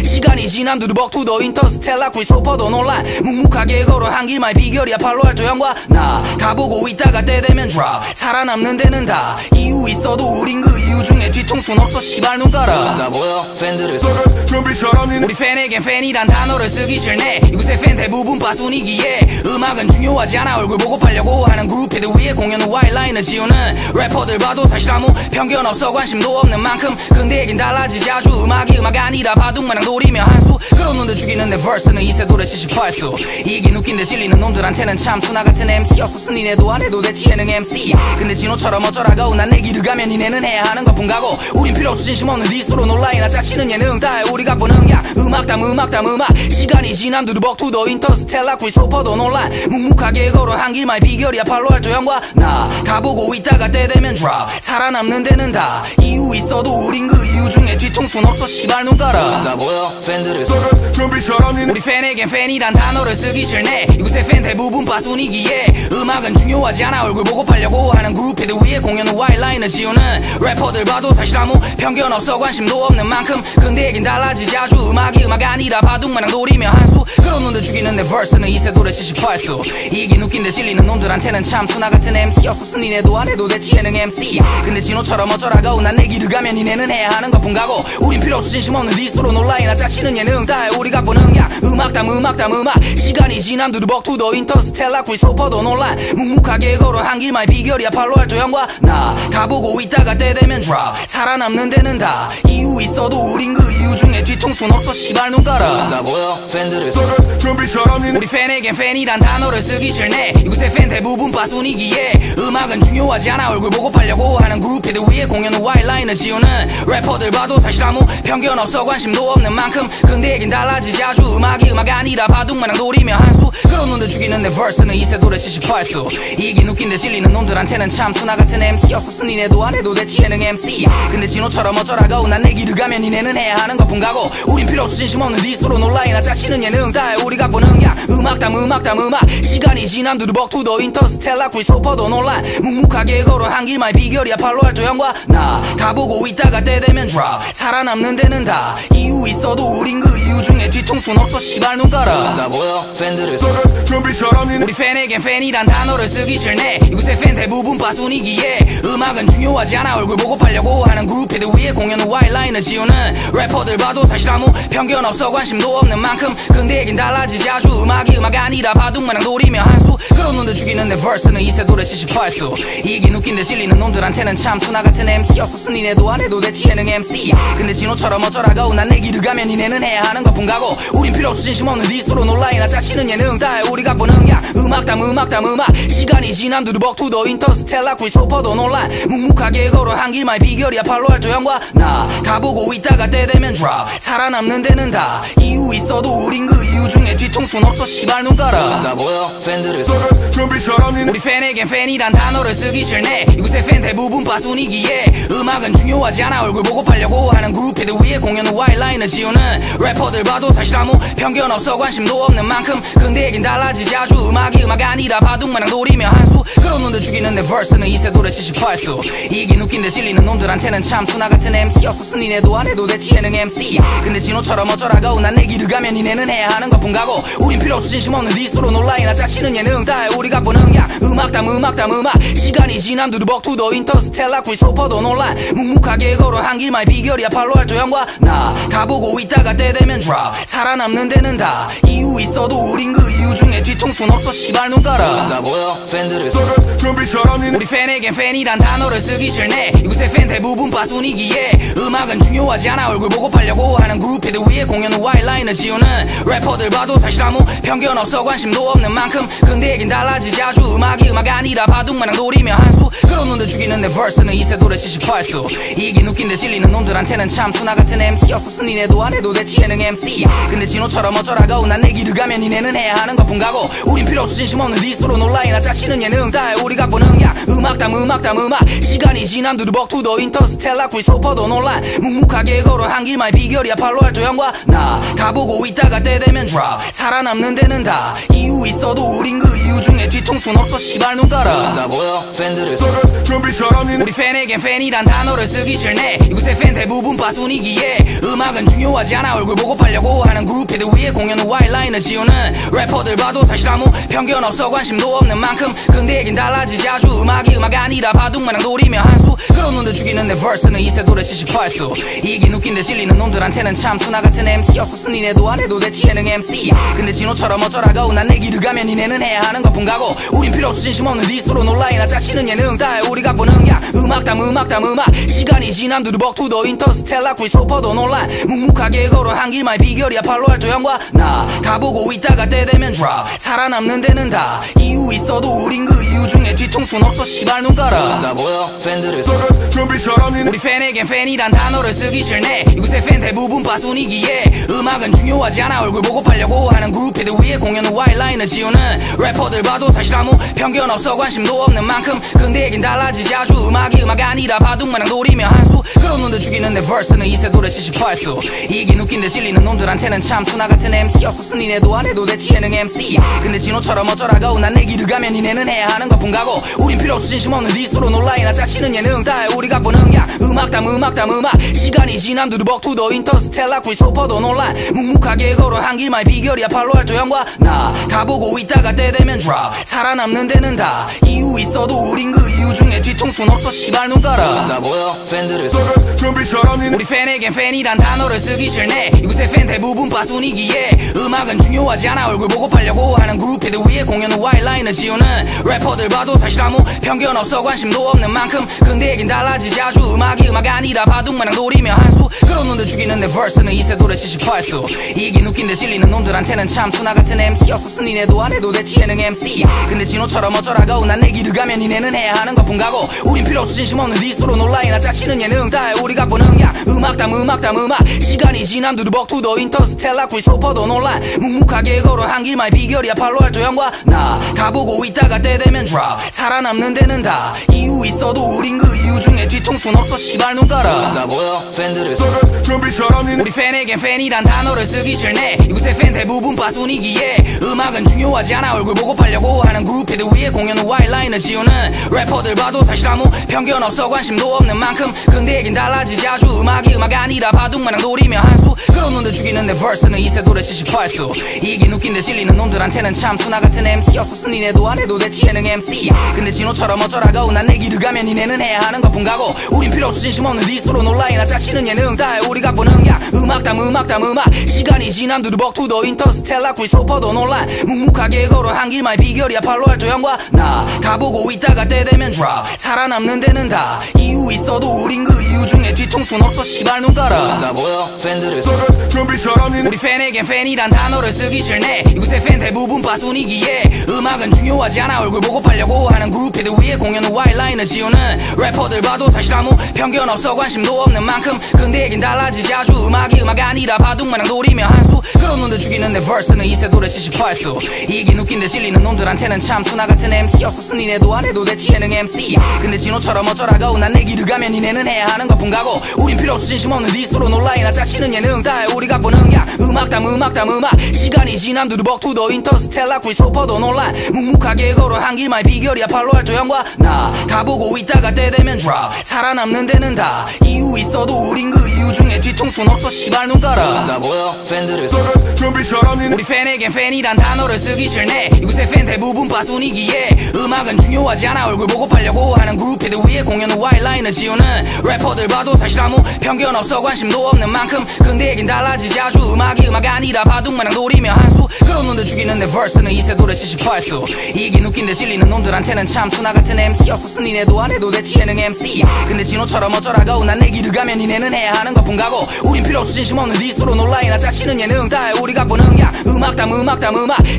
시간이 지난 두두벅 투더 인터스텔라 크리스토퍼도 논란 묵묵하게 걸어 한 길만 비결이야 팔로알토 형과 나 다 보고 있다가 때 되면 drop 살아남는 데는 다 이유 있어도 우린 그 이유 중에 뒤통수는 없어 시발 눈 깔아. 나 보여 팬들을 준비 잘하니 우리 팬에겐 팬이란 단어를 쓰기 싫네. 이곳의 팬 대부분 빠순이기에 음악은 중요하지 않아 얼굴 보고 팔려고 하는 그룹들 위에 공연 후 와일라인을 지우는 래퍼들 봐도 사실 아무 편견 없어 관심도 없는 만큼 근데 얘긴 달라지지 아주 음악이 음악 아니라 바둑마냥 노리며 한수 그런 놈들 죽이는 내 verse는 이세돌의 78수 이긴 웃긴데 찔리는 놈들한테는 참 수나 같은 MC였었으니 니네도 안 해도 대치 예능 MC 근데 진호처럼 어쩌라고 난 내 길을 가면 니네는 해야 하는 것뿐 가고 우린 필요 없어 진심 없는 디스로 놀라이나 짜치는 예능 다해 우리가 보는 게 음악 시간이 지난 두두벅 투더 인터스텔라 크리스토퍼도 논란 묵묵하게 걸어 한 길만 비결이야 팔로알토 형과 나 다 보고 있다가 때 되면 drop 살아남는 데는 다 이유 있어도 우린 그 이유 중에 뒤통수는 없어 시발 눈 깔아. 나 보여 팬들을 준비 잘하니 우리 팬에겐 팬이란 단어를 쓰기 싫네. 이곳의 팬 대부분 빠순이기에 음악은 중요하지 않아 얼굴 보고 팔려고 하는 그룹들 위에 공연 후 와일라인을 지우는 래퍼들 봐도 사실 아무 편견 없어 관심도 없는 만큼 근데 얘긴 달라지지 아주 음악이 음악 아니라 바둑마냥 노리며 한수 그런 놈들 죽이는 내 verse는 이세돌의 78수 이긴 웃긴데 찔리는 놈들한테는 참 수나 같은 MC였었으니 니네도 안 해도 돼 예능 MC 근데 진호처럼 어쩌라고 난 내 길을 가면 니네는 해야 하는 것뿐 가고 우린 필요 없어 진심 없는 디스로 놀라이나 짜치는 예능 다해 우리 갖고 능력 음악 시간이 지남 두루벅 투더 인터스텔라 크리스토퍼도 논란 묵묵하게 걸어 한 길만의 비결이야 팔로알토 형과 나 다 보고 있다가 때 되면 drop 살아남는 데는 다 이유 있어도 우린 그 이유 중에 뒤통수는 없어 씨발 눈 깔아 나 보여 팬들을 준비 잘합니다 우리 팬에겐 팬이란 단어를 쓰기 싫네 이곳의 팬 대부분 빠순이기에 음악은 중요하지 않아 얼굴 보고 팔려고 하는 그룹들 위에 공연 후 와이라인을 지우는 래퍼들 봐도 사실 아무 편견 없어 관심도 없는 만큼 근데 얘긴 달라지지 아주 음악이 음악 아니라 바둑마냥 노리며 한수 그런 놈들 죽이는 내 verse는 이세돌의 78수 이긴 웃긴데 찔리는 놈들한테는 참 수나 같은 MC였었으니 니네도 안 해도 돼 예능 MC 근데 진호처럼 어쩌라고 난 내 길을 가면 니네는 해야 하는 것뿐 가고 우린 필요 없어 진심 없는 디스로 놀라이나 짜치는 예능 다해 우리 갖고 능력 음악 시간이 지남 두루벅 투더 인터스텔라 크리스토퍼도 논란 묵묵하게 걸어 한 길만의 비결이야 팔로알토 형과 나 다 보고 있다가 때 되면 drop 살아남는 데는 다 이유 있어도 우린 그 이유 중에 뒤통수는 없어 씨발 눈 깔아 나 보여 팬들을 준비 잘합니다 우리 팬에겐 팬이란 단어를 쓰기 싫네 이곳의 팬 대부분 빠순이기에 음악은 중요하지 않아 얼굴 보고 팔려고 하는 그룹들 위에 공연 후 와이라인을 지우는 래퍼들 봐도 사실 아무 편견 없어 관심도 없는 만큼 근데 얘긴 달라지지 아주 음악이 음악 아니라 바둑마냥 노리며 한수 그런 놈들 죽이는 내 verse는 이세돌의 78수 이긴 웃긴데 찔리는 놈들한테는 참 수나 같은 MC였었으니 니네도 안 해도 돼 예능 MC 근데 진호처럼 어쩌라고 난 내 길을 가면 니네는 해야 하는 것뿐 가고 우린 필요 없어 진심 없는 디스로 놀라이나 짜치는 예능 다해 우리 갖고 능력 음악 시간이 지남 두루벅 투더 인터스텔라 크리스토퍼도 논란 묵묵하게 걸어 한 길만의 비결이야 팔로알토 형과 나 다 보고 있다가 때 되면 drop 살아남는 데는 다 이유 있어도 우린 그 이유 중에 뒤통수는 없어 씨발 눈 깔아 나 보여 팬들을 준비 잘합니다 우리 팬에겐 팬이란 단어를 쓰기 싫네 이곳의 팬 대부분 빠순이기에 음악은 중요하지 않아 얼굴 보고 팔려고 하는 그룹들 위에 공연 후 와이라인을 지우는 래퍼들 봐도 사실 아무 편견 없어 관심도 없는 만큼 근데 얘긴 달라지지 아주 음악이 음악 아니라 바둑마냥 노리며 한수 그런 놈들 죽이는 내 verse는 이세돌의 78수 이긴 웃긴데 찔리는 놈들한테는 참 수나 같은 MC였었으니 니네도 안 해도 돼 예능 MC 근데 진호처럼 어쩌라고 난 내 길을 가면 니네는 해야 하는 것뿐 가고 우린 필요 없어 진심 없는 디스로 놀라이나 짜치는 예능 다해 우리 갖고 능력 음악 시간이 지남 두루벅 투더 인터스텔라 크리스토퍼도 논란 묵묵하게 걸어 한 길만의 비결이야 팔로알토 형과 나 다 보고 있다가 때 되면 drop 살아남는 데는 다 이유 있어도 우린 그 이유 중에 뒤통수는 없어 씨발 눈 깔아 나 보여 팬들을 준비 잘합니다 우리 팬에겐 팬이란 단어를 쓰기 싫네 이곳의 팬 대부분 빠순이기에 음악은 중요하지 않아 얼굴 보고 팔려고 하는 그룹들 위에 공연 후 와이라인을 지우는 래퍼들 봐도 사실 아무 편견 없어 관심도 없는 만큼 근데 얘긴 달라지지 아주 음악이 음악 아니라 바둑마냥 노리며 한수 그런 놈들 죽이는 내 verse는 이세돌의 78수 이긴 웃긴데 찔리는 놈들한테는 참 수나 같은 MC였었으니 니네도 안 해도 돼 예능 MC 근데 진호처럼 어쩌라고 난 내 길을 가면 니네는 해야 하는 것뿐 가고 우린 필요 없어 진심 없는 디스로 놀라이나 짜치는 예능 다해 우리 갖고 능력 음악 시간이 지남 두루벅 투더 인터스텔라 크리스토퍼도 논란 묵묵하게 걸어 한 길만의 비결이야 팔로알토 형과 나 다 보고 있다가 때 되면 drop 살아남는 데는 다 이유 있어도 우린 그 이유 중에 뒤통수는 없어 씨발 눈 깔아 나 보여 팬들을 준비 잘합니다 우리 팬에겐 팬이란 단어를 쓰기 싫네 이곳의 팬 대부분 빠순이기에 음악은 중요하지 않아 얼굴 보고 팔려고 하는 그룹들 위에 공연 후 와이라인을 지우는 래퍼들 봐도 사실 아무 편견 없어 관심도 없는 만큼 근데 얘긴 달라지지 아주 음악이 음악 아니라 바둑마냥 노리며 한수 그런 놈들 죽이는 내 verse는 이세돌의 78수 이긴 웃긴데 찔리는 놈들한테는 참 수나 같은 MC였었으니 니네도 안 해도 돼 예능 MC 근데 진호처럼 어쩌라고 난 내 길을 가면 니네는 해야 하는 것뿐 가고 우린 필요 없어 진심 없는 디스로 놀라이나 짜치는 예능 다해 우리 갖고 능력 음악 시간이 지남 두루벅 투더 인터스텔라 크리스토퍼도 논란 묵묵하게 걸어 한 길만의 비결이야 팔로알토 형과 나 다 보고 있다가 때 되면 drop 살아남는 데는 다 이유 있어도 우린 그 이유 중에 뒤통수는 없어 씨발 눈 깔아 나 보여 팬들을 준비 잘합니다 우리 팬에겐 팬이란 단어를 쓰기 싫네 이곳의 팬 대부분 빠순이기에 음악은 중요하지 않아 얼굴 보고 팔려고 하는 그룹들 위에 공연 후 와이라인을 지우는 래퍼들 봐도 사실 아무 편견 없어 관심도 없는 만큼 근데 얘긴 달라지지 아주 음악 음악이 음악 아니라 바둑마냥 노리며 한수 그런 놈들 죽이는 내 verse는 이세돌의 78수 이긴 웃긴데 찔리는 놈들한테는 참 수나 같은 MC였었으니 니네도 안 해도 됐지 예능 MC 근데 진호처럼 어쩌라고 난 내 길을 가면 니네는 해야 하는 것뿐 가고 우린 필요 없어 진심 없는 디스로 놀라이나 짜치는 예능 다해 우리가 보는 야 음악 시간이 지남 두루벅 투더 인터스텔라 크리스토퍼도 논란 묵묵하게 걸어 한 길만의 비결이야 팔로알토 형과 나 다 보고 있다가 때 되면 drop 살아남는 데는 다 이유 있어도 우린 그 이유 중에 뒤통수는 없어 씨발 눈 깔아 나 보여 팬들을 준비 잘하니 우리 팬에겐 팬이란 단어를 쓰기 싫네 이곳의 팬 대부분 빠순이기에 음악은 중요하지 않아 얼굴 보고 팔려고 하는 그룹들 위에 공연 후 와일라인을 지우는 래퍼들 봐도 사실 아무 편견 없어 관심도 없는 만큼 근데 얘긴 달라지지 아주 음악이 음악 아니라 바둑마냥 노리며 한수 그런 놈들 죽이는 내 verse는 이세돌의 78수 이긴 웃긴데 찔리는 놈들한테는 참 수나 같은 MC였었으니 니네도 안 해도 됐지 예능 MC 근데 진호처럼 어쩌라고 난 내 길을 가면 니네는 해야 하는 것뿐 가고 우린 필요 없어 진심 없는 디스로 놀라이나 짜치는 예능 다해 우리가 보는 야 음악 시간이 지남 두루벅 투더 인터스텔라 크리스토퍼도 논란 묵묵하게 걸어 한 길만의 비결이야 팔로알토 형과 나 다 보고 있다가 때 되면 drop 살아남는 데는 다 이유 있어도 우린 그 이유 중에 뒤통수는 없어 씨발 눈 깔아 나 보여 팬들을 준비 잘하니 우리 팬에겐 팬이란 단어를 쓰기 싫네 이곳의 팬 대부분 빠순이기에 음악은 중요하지 않아 얼굴 보고 팔려고 하는 그룹들 위에 공연 후 와일라인을 지우는 래퍼들 봐도 사실 아무 편견 없어 관심도 없는 만큼 근데 얘긴 달라지지 아주 음악이 음악 아니라 바둑마냥 노리며 한수 그런 놈들 죽이는 내 verse는 이세돌의 78수 이긴 웃긴데 찔리는 놈들한테는 참 수나 같은 MC였었으니 니네도 안 해도 됐지 예능 MC 근데 진호처럼 어쩌라고 난 내 길을 가면 니네는 해야 하는 것뿐 가고 우린 필요 없어 진심 없는 디스로 놀라이나 짜치는 예능 다해 우리가 보는 야 음악 시간이 지남 두루벅 투더 인터스텔라 크리스토퍼도 논란 묵묵하게 걸어 한 길만의 비결이야 팔로알토 형과 나 다 보고 있다가 때 되면 drop 살아남는 데는 다 이유 있어도 우린 그 이유 중에 뒤통수는 없어 씨발 눈 깔아 나 보여 팬들을 준비 잘하니 우리 팬에겐 팬이란 단어를 쓰기 싫네 이곳의 팬 대부분 빠순이기에 음악은 중요하지 않아 얼굴 보고 팔려고 하는 그룹들 위에 공연 후 와일라인을 지우는 래퍼들 봐도 사실 아무 편견 없어 관심도 없는 만큼 근데 얘긴 달라지지 아주 음악이 음악 아니라 바둑마냥 노리며 한수 그런 놈들 죽이는 내 verse는 이세돌의 78수 이긴 웃긴데 찔리는 놈들한테는 참 수나 같은 MC였었으니 니네도 안 해도 됐지 예능 MC 근데 진호처럼 어쩌라고 난 내 길을 가면 니네는 해야 하는 것뿐 가고 우린 필요 없어 진심 없는 디스로 놀라이나 짜치는 예능 다해 우리가 보는 야 음악 시간이 지남 두루벅 투더 인터스텔라 크리스토퍼도 논란 묵묵하게 걸어 한 길만의 비결이야 팔로알토 형과 나 다 보고 있다가 때 되면 drop 살아남는 데는 다 이유 있어도 우린 그 이유 중에 뒤통수는 없어 씨발 눈 깔아 나 보여 팬들을 준비 잘하니 우리 팬에겐 팬이란 단어를 쓰기 싫네 이곳의 팬 대부분 빠순이기에 음악은 중요하지 않아 얼굴 보고 팔려고 하는 그룹들 위에 공연 후 와일라인을 지우는 래퍼들 봐도 사실 아무 편견 없어 관심도 없는 만큼 근데 얘긴 달라지지 아주 음악이 음악 아니라 바둑마냥 노리며 한수 그런 놈들 죽이는 내 verse는 이세돌의 78수 이긴 웃긴데 찔리는 놈들한테는 참 수나 같은 MC였었으니 니네도 안 해도 됐지 예능 MC 근데 진호처럼 어쩌라고 난 내 길을 가면 니네는 해야 하는 것뿐 가고 우린 필요 없어 진심 없는 디스로 놀라이나 짜치는 예능 다해 우리가 보는 야 음악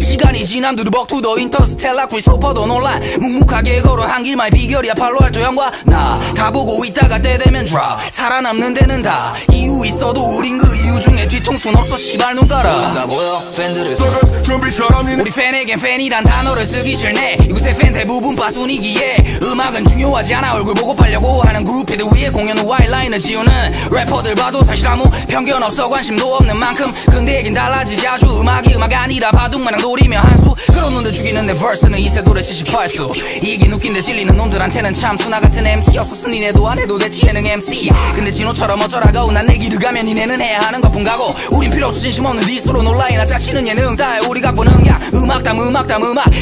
시간이 지남 두루벅 투더 인터스텔라 크리스토퍼도 논란 묵묵하게 걸어 한 길만의 비결이야 팔로알토 형과 나 다 보고 있다가 때 되면 drop 살아남는 데는 다 이유 있어도 우린 그 이유 중에 뒤통수는 없어 씨발 눈 깔아 나 보여 팬들을 준비 잘하니 우리 팬에겐 팬이란 단어를 쓰기 싫네 이곳의 팬 대부분 빠순이기에 음악은 중요하지 않아 얼굴 보고 팔려고 하는 그룹들 위에 공연 후 와일라인을 지우는 래퍼들 봐도 사실 아무 편견 없어 관심도 없는 만큼 근데 얘긴 달라지지 아주 음악이 음악 아니라 바둑마냥 노리며 한수 그런 놈들 죽이는 내 verse는 이세돌의 78수 이긴 웃긴데 찔리는 놈들한테는 참 수나 같은 MC였었으니 니네도 안 해도 됐지 예능 MC 근데 진호처럼 어쩌라고 난 내 길을 가면 니네는 해야 하는 것뿐 가고 우린 필요 없어 진심 없는 디스로 놀라이나 짜치는 예능 다해 우리가 보는 야 음악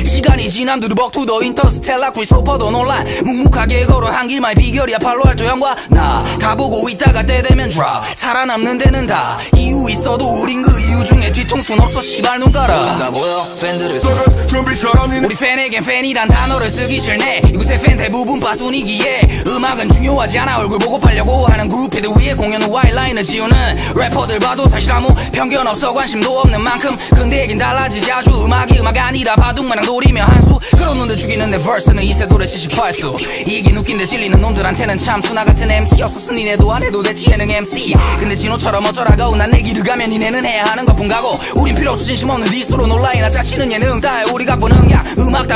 시간이 지남 두루벅 투더 인터스텔라 크리스토퍼도 논란 묵묵하게 걸어 한 길만의 비결이야 팔로알토 형과 나 다 보고 있다가 때 되면 drop 살아남는 데는 다 이유 있어도 우린 그 이유 중에 뒤통수는 없어 씨발 눈 깔아 나 보여 팬들을 준비 잘하니 우리 팬에겐 팬이란 단어를 쓰기 싫네 이곳의 팬 대부분 빠순이기에 음악은 중요하지 않아 얼굴 보고 팔려고 하는 그룹들 위에 공연 후 와일라인을 지우는 래퍼들 봐도 사실 아무 편견 없어 관심도 없는 만큼 근데 얘긴 달라지지 아주 음악이 음악 아니라 바둑마냥 노리며 한수 그런 놈들 죽이는 내 verse는 이세돌의 78수 이긴 웃긴데 찔리는 놈들한테는 참 수나 같은 MC였었으니 니네도 안 해도 됐지 예능 MC 근데 진호처럼 어쩌라고 난 내 길을 가면 니네는 해야 하는 것뿐 가고 우린 필요 없어 진심 없는 디스로 놀라이나 짜치는 예능 다해 우리 갖고 능력 음악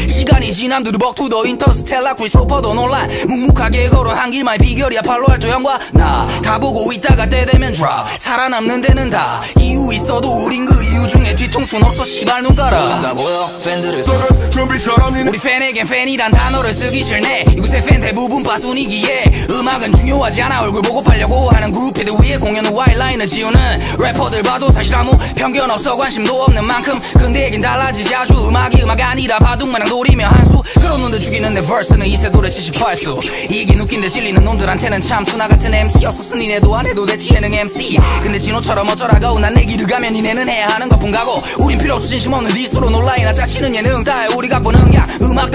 시간이 지남 두루벅 투더 인터스텔라 크리스토퍼도 논란 묵묵하게 걸어한 길만의 비결이야 팔로알토 형과 나 가보고 있다가 때 되면 drop 살아남는 데는 다 이유 있어도 우린 그 이유 중에 뒤통수는 없어 시발 눈 깔아 나 보여 팬들을 좀비처럼 니네 우리 팬에겐 팬이란 단어를 쓰기 싫네 이곳의 팬 대부분 빠순이기에 음악은 중요하지 않아 얼굴 보고 팔려고 하는 그룹들 위에 공연 후 와일라인을 지우는 래퍼들 봐도 사실 아무 편견 없어 관심도 없는 만큼 근데 얘긴 달라지지 아주 음악이 음악 아니라 바둑마냥 노리며 한수 그런 놈들 죽이는 내 verse는 이세돌의 78수 이긴 웃긴데 찔리는 놈들한테는 참 수나 같은 MC였었으니 니네도 안 해도 돼 지혜능 MC 근데 진호처럼 어쩌라고 난 내 길을 가면 니네는 해야 하는 것뿐 가고 우린 필요 없어 진심 없는 디스로 놀라이나 짜치는 예능 다해 우리 갖고 능력 음악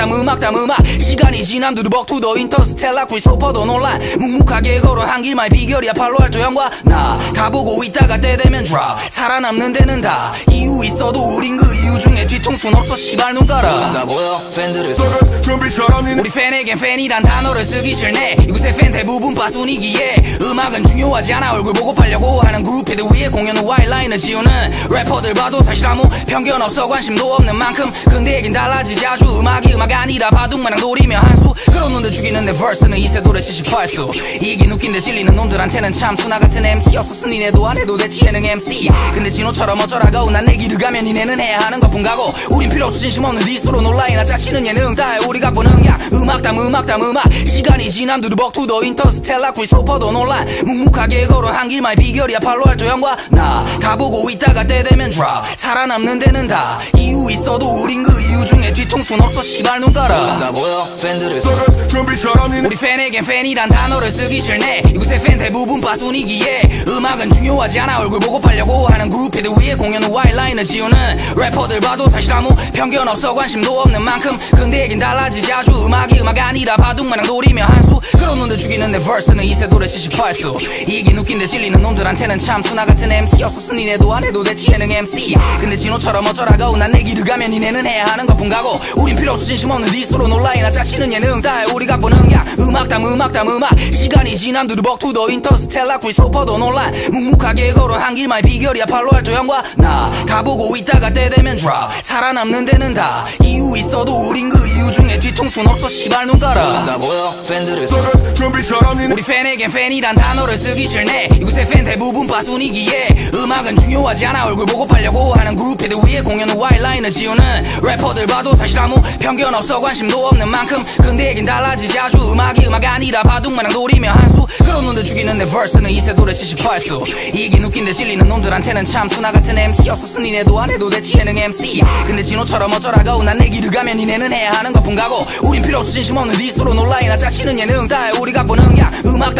시간이 지남 두루벅 투더 인터스텔라 크리스토퍼도 논란 묵묵하게 걸어한 길만의 비결이야 팔로알토 형과 나 가보고 있다가 때 되면 drop 살아남는 데는 다 이유 있어도 우린 그 이유 중에 뒤통수는 없어 시발 눈 깔아 나 보여 팬들을 좀비처럼 니네 우리 팬에겐 팬이란 단어를 쓰기 싫네 이곳의 팬 대부분 빠순이기에 음악은 중요하지 않아 얼굴 보고 팔려고 하는 그룹들 위에 공연 후 와일라인을 지우는 래퍼들 봐도 사실 아무 편견 없어 관심도 없는 만큼 근데 얘긴 달라지지 아주 음악이 음악 아니라 바둑마냥 노리며 한수 그런 놈들 죽이는 내 verse는 이세돌의 78수 이긴 웃긴데 찔리는 놈들한테는 참 수나 같은 MC였었으니 니네도 안 해도 돼 지혜능 MC 근데 진호처럼 어쩌라고 난 내 길을 가면 니네는 해야 하는 것뿐 가고 우린 필요 없어 진심 없는 디스로 놀라이나 짜치는 예능 다해 우리 갖고 능력 음악 시간이 지남 두루벅 투더 인터스텔라 크리스토퍼도 논란 묵묵하게 걸어한 길만의 비결이야 팔로알토 형과 나 가보고 있다가 때 되면 drop 살아남는 데는 다 이유 있어도 우린 그 이유 중에 뒤통수는 없어 시발 눈 깔아 나 보여 팬들을 좀비처럼 니네 우리 팬에겐 팬이란 단어를 쓰기 싫네 이곳의 팬 대부분 빠순이기에 음악은 중요하지 않아 얼굴 보고 팔려고 하는 그룹들 위에 공연 후 와일라인을 지우는 래퍼들 봐도 사실 아무 편견 없어 관심도 없는 만큼 근데 얘긴 달라지지 아주 음악이 음악 아니라 바둑마냥 노리며 한수 그런 놈들 죽이는 내 verse는 이세돌의 78수 이긴 웃긴데 찔리는 놈들한테는 참 수나 같은 MC였었으니 니네도 안 해도 돼 지혜능 MC 근데 진호처럼 어쩌라고 난 내 길을 가면 니네는 해야 하는 것뿐 가고 우린 필요 없어 진심 없는 디스로 놀라이나 짜치는 예능 다해 우리 갖고 능력 음악 시간이 지남 두루벅 투더 인터스텔라 크리스토퍼도 논란 묵묵하게 걸어한 길만의 비결이야 팔로알토 형과 나 가보고 있다가 때 되면 drop 살아남는 데는 다 이유 있어도 우린 그 이유 중에 뒤통수는 없어 시발 눈 깔아 나 보여 팬들을 좀비처럼 니네 우리 팬에겐 팬이란 단어를 쓰기 싫네 이곳의 팬 대부분 빠순이기에 음악은 중요하지 않아 얼굴 보고 팔려고 하는 그룹들 위에 공연 후 와일라인을 지우는 래퍼들 봐도 사실 아무 편견 없어 관심도 없는 만큼 근데 얘긴 달라지지 아주 음악이 음악 아니라 바둑마냥 노리며 한수 그런 놈들 죽이는 내 verse는 이세돌의 78수 이긴 웃긴데 찔리는 놈들한테는 참 수나 같은 MC였었으니 니네도 안 해도 돼 지혜능 MC 근데 진호처럼 어쩌라고 난 내 길을 가면 니네는 해야 하는 것뿐 가고 우린 필요 없어 진심 없는 디스로 놀라이나 짜치는 예능 다해 우리 갖고 능력 음악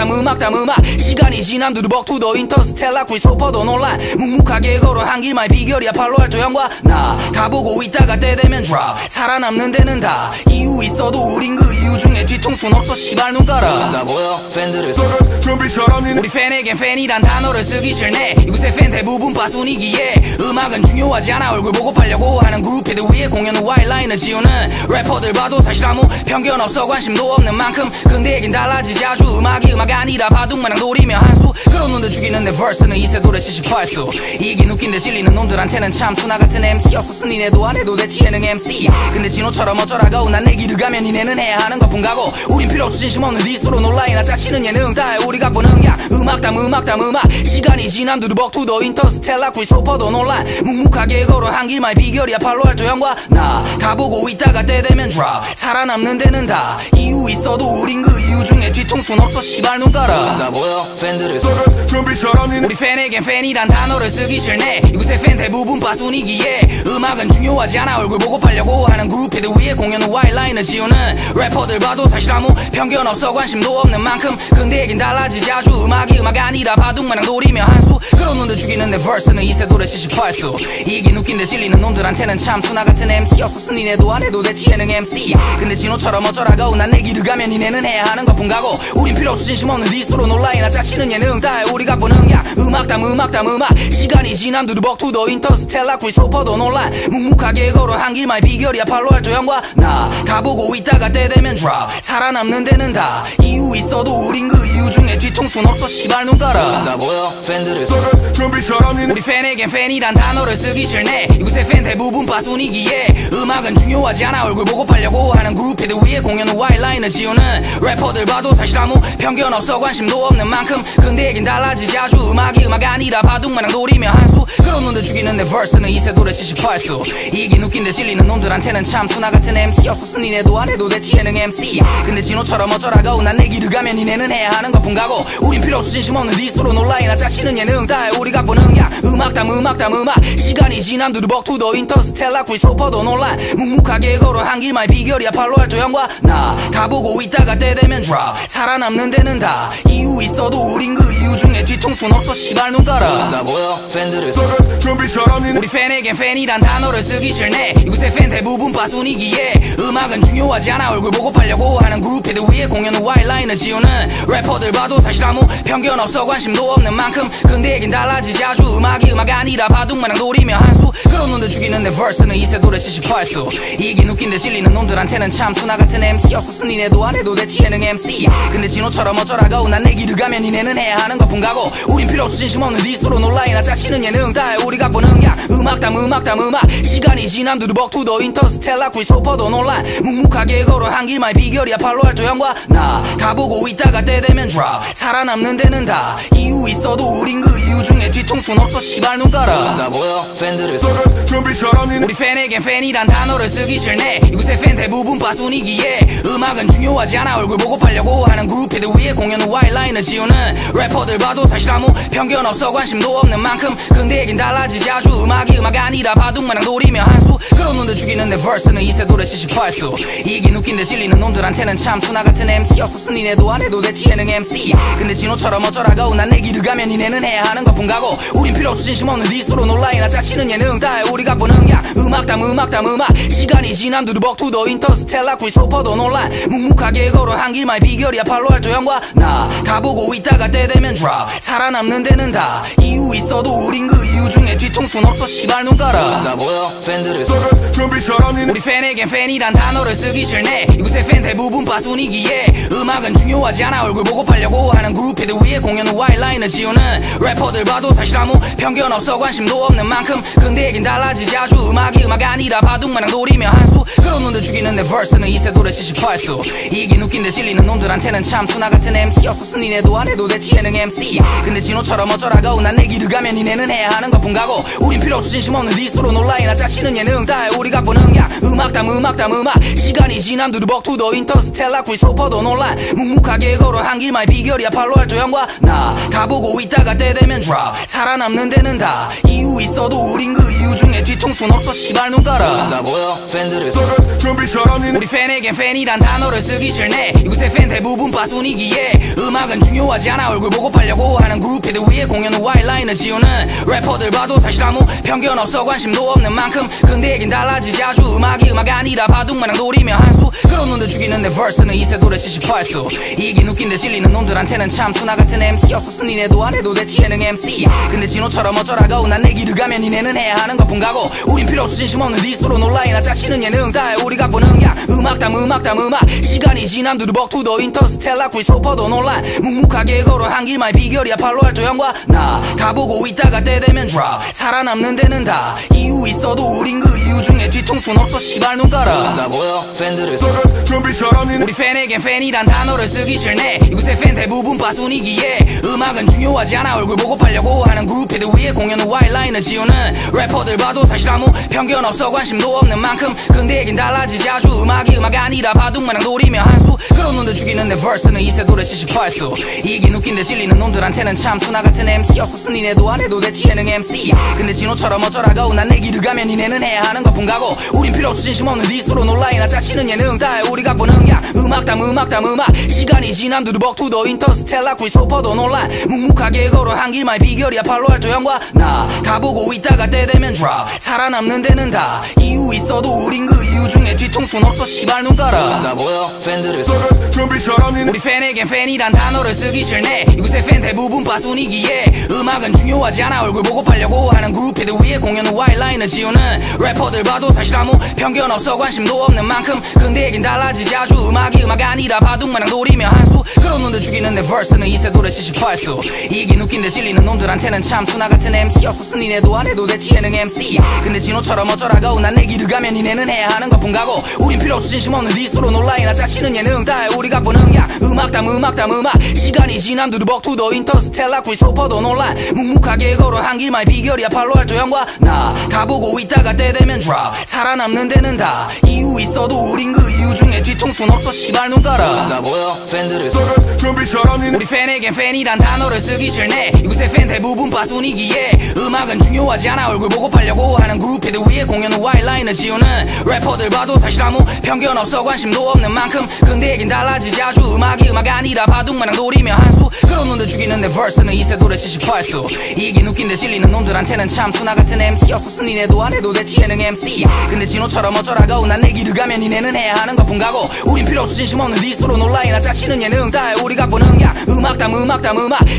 시간이 지남 두루벅 투더 인터스텔라 크리스토퍼도 논란 묵묵하게 걸어한 길만의 비결이야 팔로알토 형과 나 가보고 있다가 때 되면 drop 살아남는 데는 다 이유 있어도 우린 그 이유 중에 뒤통수는 없어 시발 눈 깔아 나 보여 팬들을 좀비처럼 니네 우리 팬에겐 팬이란 단어를 쓰기 싫네 이곳의 팬 대부분 빠순이기에 음악은 중요하지 않아 얼굴 보고 팔려고 하는 그룹들 위에 공연 후 와일라인을 지우는 래퍼들 봐도 사실 아무 편견 없어 관심도 없는 만큼 근데 얘긴 달라지지 아주 음악이 음악 아니라 바둑마냥 노리며 한수 그런 놈들 죽이는 내 verse는 이세돌의 78수 이긴 웃긴데 찔리는 놈들한테는 참 수나 같은 MC였었으니 니네도 안 해도 돼 지혜능 MC 근데 진호처럼 어쩌라고 난 내 길을 가면 니네는 해야 하는 것뿐 가고 우린 필요 없어 진심 없는 디스로 놀라이나 짜치는 예능 다해 우리 갖고 능력 음악 시간이 지남 두루벅 투더 인터스텔라 크리스토퍼도 논란 묵묵하게 걸어한 길만의 비결이야 팔로알토 형과 나 가보고 있다가 때 되면 drop 살아남는 데는 다 이유 있어도 우린 그 이유 중에 뒤통수는 없어 시발 눈 깔아 나 보여 팬들을 좀비처럼 니네 우리 팬에겐 팬이란 단어를 쓰기 싫네 이곳의 팬 대부분 빠순이기에 음악은 중요하지 않아 얼굴 보고 팔려고 하는 그룹들 위에 공연 후 와일라인을 지우는 래퍼들 봐도 사실 아무 편견 없어 관심도 없는 만큼 근데 얘긴 달라지지 아주 음악이 음악 아니라 바둑마냥 노리며 한수 그런 놈들 죽이는 내 verse는 이세돌의 78수 이긴 웃긴데 찔리는 놈들한테는 참 수나 같은 MC였었어. 니네도 안 해도 돼 예능 MC. 근데 진호처럼 어쩌라고 난 내 길을 가면 니네는 해야 하는 것뿐 가고. 우린 필요 없어 진심 없는 디스로 놀라이나 짜치는 예능 다해 우리 갖고 능력. 음악 시간이 지남 두루벅 투더 인터스텔라 크리스토퍼도 논란. 묵묵하게 걸어 한 길만의 비결이야 팔로알토 형과 나. 다 보고 있다가 때 되면 drop. 살아남는 데는 다 이유 있어도 우린 그 이유 중에 뒤통수는 없어 씨발 눈 깔아. 나 보여 팬들을 준비처럼 니네 우리 팬에겐 팬이란 단어를 쓰기 싫네. 이곳의 팬 대부분 빠순이기에 음악은 중요하지 않아 얼굴 보고 팔려고 하는 그룹들 위에 공연 후 와일라인을 지우는 래퍼들 봐도 사실 아무 편견 없어 관심도 없는 만큼. 근데 얘긴 달라지지 아주 음악이 음악 아니라 바둑마냥 노리며 한수. 그런 놈들 죽이는 내 verse는 이세 도래 78수. 이긴 웃긴데 찔리는 놈들한테는 참 수나 같은 MC였었어. 니네도 안 해도 돼 예능 MC. 근데 진호처럼 어쩌라고 난 내 길을 가면 니네는 해야 하는 것뿐 가고. 우린 필요 없어 진심 없는 디스로 놀라이나 짜치는 예능 다해 우리 갖고 능력. 음악 시간이 지남 두루벅 투더 인터스텔라 크리스토퍼도 논란. 묵묵하게 걸어 한 길만의 비결이야 팔로알토 형과 나. 다 보고 있다가 때 되면 drop. 살아남는 데는 다 이유 있어도 우린 그 이유 중에 뒤통수는 없어 씨발 눈 깔아. 나 보여 팬들을 준비처럼 니네 우리 팬에겐 팬이란 단어를 쓰기 싫네. 이곳의 팬 대부분 빠순이기에 음악은 중요하지 않아 얼굴 보고 팔려고 하는 그룹들 위에 공연 후 와일라인을 지우는 래퍼들 봐도 사실 아무 편견 없어 관심도 없는 만큼. 근데 얘긴 달라지지 아주 음악이 음악 아니라 바둑마냥 노리며 한수. 그런 놈들 죽이는 내 verse는 이세 도래 78수. 이긴 웃긴데 찔리는 놈들한테는 참 수나 같은 MC였었어. 니네도 안 해도 돼 예능 MC. 근데 진호처럼 어쩌라고 난 내 길을 가면 니네는 해야 하는 것뿐 가고. 우린 필요 없어 진심 없는 디스로 놀라이나 짜치는 예능 다해 우리 갖고 능력. 음악 시간이 지남 두루벅 투더 인터스텔라 크리스토퍼도 논란. 묵묵하게 걸어 한 길만의 비결이야 팔로알토 형과 나. 다 보고 있다가 때 되면 drop. 살아남는 데는 다 이유 있어도 우린 그 이유 중에 뒤통수는 없어 씨발 눈 깔아. 나 보여 팬들을 준비처럼 니네 우리 팬에겐 팬이란 단어를 쓰기 싫네. 이곳의 팬 대부분 빠순이기에 음악은 중요하지 않아 얼굴 보고 팔려고 하는 그룹들 위에 공연 후 와일라인을 지우는 래퍼들 봐도 사실 아무 편견 없어 관심도 없는 만큼. 근데 얘긴 달라지지 아주 음악이 음악 아니라 바둑마냥 노리며 한수. 그런 놈들 죽이는 내 verse는 이세 도래 78수. 이긴 웃긴데 찔리는 놈들한테는 참 수나 같은 MC였었어. 니네도 안 해도 돼 예능 MC. 근데 진호처럼 어쩌라고 난 내 길을 가면 니네는 해야 하는 것뿐 가고. 우린 필요 없어 진심 없는 디스로 놀라이나 짜치는 예능 다해 우리 갖고 능력. 음악 시간이 지남 두루벅 투더 인터스텔라 크리스토퍼도 논란. 묵묵하게 걸어 한 길만의 비결이야 팔로알토 형과 나. 다 보고 있다가 때 되면 drop. 살아남는 데는 다 이유 있어도 우린 그 이유 중에 뒤통수는 없어 씨발 눈 깔아. 나 보여 팬들을 준비처럼 니네 우리 팬에겐 팬이란 단어를 쓰기 싫네. 이곳의 팬 대부분 빠순이기에 음악은 중요하지 않아 얼굴 보고 팔려고 하는 그룹들 위에 공연 후 와일라인을 지우는 래퍼들 봐도 사실 아무 편견 없어 관심도 없는 만큼. 근데 얘긴 달라지지 아주 음악이 음악 아니라 바둑마냥 노리며 한수. 그런 놈들 죽이는 내 verse는 이세 도래 78수. 이긴 웃긴데 찔리는 놈들한테는 참 수나 같은 MC였었어. 니네도 안 해도 돼 예능 MC. 근데 진호처럼 어쩌라고 난 내 길을 가면 니네는 해야 하는 것뿐 가고. 우린 필요 없어 진심 없는 디스로 놀라이나 짜치는 예능 다해 우리 갖고 능력. 음악 시간이 지남 두루벅 투더 인터스텔라 크리스토퍼도 논란. 묵묵하게 걸어 한 길만의 비결이야 팔로알토 형과 나. 다 보고 있다가 때 되면 drop. 살아남는 데는 다 이유 있어도 우린 그 이유 중에 뒤통수는 없어 씨발 눈 깔아. 나 보여 팬들을 준비처럼 니네 우리 팬에겐 팬이란 단어를 쓰기 싫네. 이곳의 팬 대부분 빠순이기에 음악은 중요하지 않아 얼굴 보고 팔려고 하는 그룹들 위에 공연 후 와일라인을 지우는 래퍼들 봐도 사실 아무 편견 없어 관심도 없는 만큼. 근데 얘긴 달라지지 아주 음악이 음악 아니라 바둑마냥 노리며 한수. 그런 놈들 죽이는 내 verse는 이세 도래 78수. 이긴 웃긴데 찔리는 놈들한테는 참 수나 같은 MC였었어. 니네도 안 해도 돼 예능 MC. 근데 진호처럼 어쩌라고 난 내 길을 가면 니네는 해야 하는 것뿐 가고. 우린 필요 없어 진심 없는 디스로 놀라이나 짜치는 예능 다해 우리 갖고 능력. 음악 시간이 지남 두루벅 투더 인터스텔라 크리스토퍼도 논란. 묵묵하게 걸어 한 길만의 비결이야 팔로알토 형과 나. 다 보고 있다가 때 되면 drop. 살아남는 데는 다 이유 있어도 우린 그 이유 중에 뒤통수는 없어 씨발 눈 깔아. 나 보여 팬들을 준비처럼 니네 우리 팬에겐 팬이란 단어를 쓰기 싫네. 이곳의 팬 대부분 빠순이기에 음악은 중요하지 않아 얼굴 보고 팔려고 하는 그룹들 위에 공연 후 와일라인을 지우는 래퍼들 봐도 사실 아무 편견 없어 관심도 없는 만큼. 근데 얘긴 달라지지 아주 음악이 음악 아니라 바둑마냥 노리며 한수. 그런 놈들 죽이는 내 verse는 이세 도래 78수. 이긴 웃긴데 찔리는 놈들한테는 참 수나 같은 MC였었어. 니네도 안 해도 돼 예능 MC. 근데 진호처럼 어쩌라고 난 내 길을 가면 니네는 해야 하는 것뿐 가고. 우린 필요 없어 진심 없는 디스로 놀라이나 짜치는 예능 다해 우리 갖고 능력. 음악 시간이 지남 두루벅 투더 인터스텔라 크리스토퍼도 논란. 묵묵하게 걸어 한 길만의 비결이야 팔로알토 형과 나. 다 보고 있다가 때 되면 drop 살아남는 데는 다 이유 있어도 우린 그 이유 중에 뒤통수는 없어 시발 눈 깔아 나 보여 팬들을 준비 잘하니 우리 팬에겐 팬이란 단어를 쓰기 싫네 이곳의 팬 대부분 빠순이기에 음악은 중요하지 않아 얼굴 보고 팔려고 하는 그룹들 위에 공연 후 와이라인을 지우는 래퍼들 봐도 사실 아무 편견 없어 관심도 없는 만큼 근데 얘긴 달라지지 아주 음악이 음악 아니라 바둑마냥 노리며 한수 그런 놈들 죽이는 내 verse는 이세돌의 78수 이긴 웃긴데 찔리는 놈들한테는 참 수나 같은 MC였었으니 니네도 안 해도 됐지 예능 MC 근데 진호처럼 어쩌라고 난 내 길을 가면 니네는 해야 하는 것뿐 가고 우린 필요 없어 진심 없는 디스로 놀라이나 짜치는 예능 다해 우리가 보는 야 음악 시간이 지남 두루벅 투더 인터스텔라 크리스토퍼도 논란 묵묵하게 걸어 한 길만의 비결이야 팔로알토 형과 나 다 보고 있다가 때 되면 drop 살아남는 데는 다 이유 있어도 우린 그 이유 중에 뒤통수는 없어 시발 눈 깔아 나 보여 팬들을 준비 잘하니 우리 팬에겐 팬이란 단어를 쓰기 싫네 이곳의 팬 대부분 빠순이기에 음악은 중요하지 않아 얼굴 보고 팔려고 하는 그룹들 위에 공연 후 와이라인을 지우는 래퍼들 봐도 사실 아무 편견 없어 관심도 없는 만큼 근데 얘긴 달라지지 아주 음악이 음악 아니라 바둑마냥 노리며 한수 그런 놈들 죽이는 내 verse는 이세돌의 78수 이긴 웃긴데 찔리는 놈들한테는 참 수나 같은 MC였었으니 니네도 안 해도 됐지 예능 MC 근데 진호처럼 어쩌라고 난 내 길을 가면 니네는 해야 하는 것뿐 가고 우린 필요 없어 진심 없는 디스로 놀라이나 짜치는 예능 다해 우리가 보는 야 음악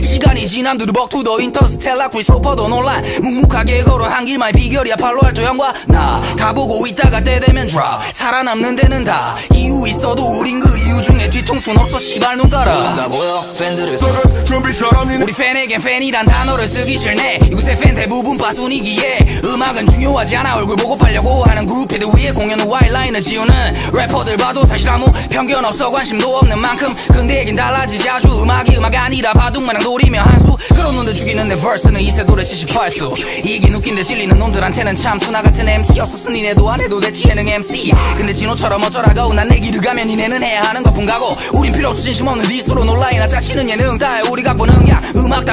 시간이 지남 두루벅 투더 인터스텔라 크리스토퍼도 논란 묵묵하게 걸어 한 길만의 비결이야 팔로알토 형과 나 다 보고 있다가 때 되면 drop 살아남는 데는 다 이유 있어도 우린 그 이유 중에 뒤통수는 없어 시발 눈 깔아 나 보여 팬들을 준비 잘하니 우리 팬에겐 팬이란 단어를 쓰기 싫네 이곳의 팬 대부분 빠순이기에 음악은 중요하지 않아 얼굴 보고 팔려고 하는 그룹들 위에 공연 후 와이라인을 지우는 래퍼들 봐도 사실 아무 편견 없어 관심도 없는 만큼 근데 얘긴 달라지지 아주 음악이 음악 아니라 바둑마냥 노리며 한수 그런 놈들 죽이는 내 verse는 이세돌의 78수 이긴 웃긴데 찔리는 놈들한테는 참 수나 같은 MC였었으니 니네도 안 해도 됐지 예능 MC 근데 진호처럼 어쩌라고 난 내 길을 가면 니네는 해야 하는 것뿐 가고 우린 필요 없어 진심 없는 디스로 놀라이나 짜치는 예능 다해 우리가 보는 야 음악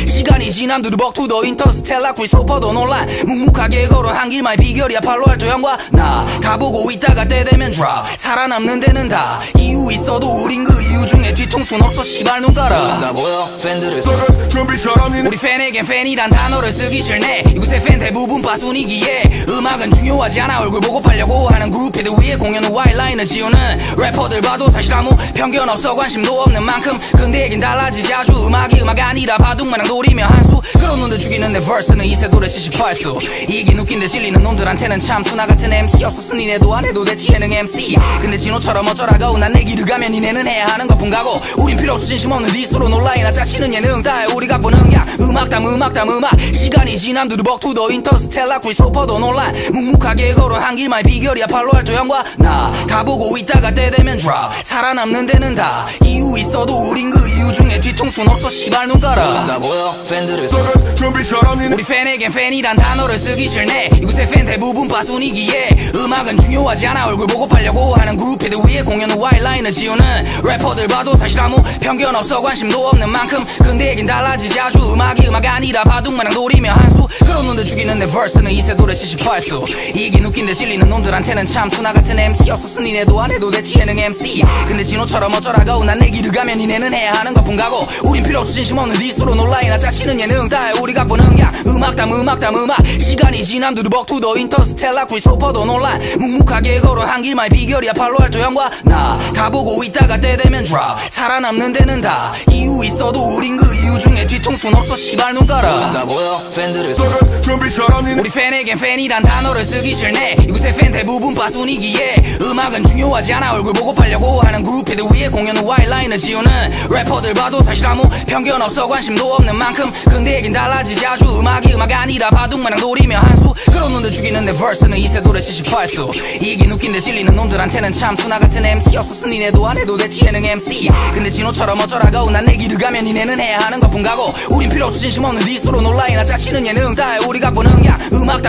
시간이 지남 두루벅 투더 인터스텔라 크리스토퍼도 논란 묵묵하게 걸어 한 길만의 비결이야 팔로알토 형과 나 다 보고 있다가 때 되면 drop 살아남는 데는 다 이유 있어도 우린 그 이유 중에 뒤통수는 없어 시발 눈 깔아 나 보여 팬들을 준비 잘하니 우리 팬에겐 팬이란 단어를 쓰기 싫네 이곳의 팬 대부분 빠순이기에 음악은 중요하지 않아 얼굴 보고 팔려고 하는 그룹들 위에 공연 후 와이라인을 지우는 래퍼들 봐도 사실 아무 편견 없어 관심도 없는 만큼 근데 얘긴 달라지지 아주 음악이 음악 아니라 바둑마냥 노리며 한수 그런 놈들 죽이는 내 verse는 이세돌의 78수 이긴 웃긴데 찔리는 놈들한테는 참 수나 같은 MC였었으니 니네도 안 해도 됐지 예능 MC 근데 진호처럼 어쩌라고 난 내 길을 가면 니네는 해야 하는 것뿐 가고 우린 필요 없어 진심 없는 디스로 놀라이나 짜치는 예능 다해 우리가 보는 야 음악 시간이 지남 두루벅 투더 인터스텔라 크리스토퍼도 논란 묵묵하게 걸어 한 길만의 비결이야 팔로알토 형과 나 다 보고 있다가 때 되면 drop 살아남는 데는 다 이유 있어도 우린 그 이유 중에 뒤통수는 없어 시발 눈 깔아 나 보여 팬들을 준비 잘하니 우리 팬에겐 팬이란 단어를 쓰기 싫네 이곳의 팬 대부분 빠순이기에 음악은 중요하지 않아 얼굴 보고 팔려고 하는 그룹들 위에 공연 후 와이라인을 지우는 래퍼들 봐도 사실 아무 편견 없어 관심도 없는 만큼 근데 얘긴 달라지지 아주 음악이 음악 아니라 바둑마냥 노리며 한수 그런 놈들 죽이는 내 verse는 이세돌의 78수 이긴 웃긴데 찔리는 놈들한테는 참 수나 같은 MC였었으니 니네도 안 해도 됐지 예능 MC 근데 진호처럼 어쩌라고 난 내 길을 가면 니네는 해야 하는 것뿐 가고 우린 필요 없어 진심 없는 디스로 놀라이나 짜치는 예능 다해 우리가 보는 야 음악 시간이 지남 두루벅 투더 인터스텔라 크리스토퍼도 논란 묵묵하게 걸어 한 길만의 비결이야 팔로알토 형과 나 다 보고 있다가 때 되면 drop 살아남는 데는 다 이유 있어도 우린 그 이유 중에 뒤통수는 없어 시발 눈 깔아 나 보여 팬들을 준비 잘하니 우리 팬에겐 팬이란 단어를 쓰기 싫네 이곳의 팬 대부분 빠순이기에 음악은 중요하지 않아 얼굴 보고 팔려고 하는 그룹들 위에 공연 후 와이라인을 지우는 래퍼들 봐도 사실 아무 편견 없어 관심도 없는 만큼 근데 얘긴 달라지지 아주 음악이 음악 아니라 바둑마냥 노리며 한수 그런 놈들 죽이는 내 verse는 이세돌의 78수 이긴 웃긴데 찔리는 놈들한테는 참 수나 같은 MC였었으니 니네도 안 해도 됐지 예능 MC 근데 진호처럼 어쩌라고 난 내 길을 가면 니네는 해야 하는 것뿐 가고 우린 필요 없어 진심 없는 디스로 놀라이나 짜치는 예능 다해 우리가 보는 야 음악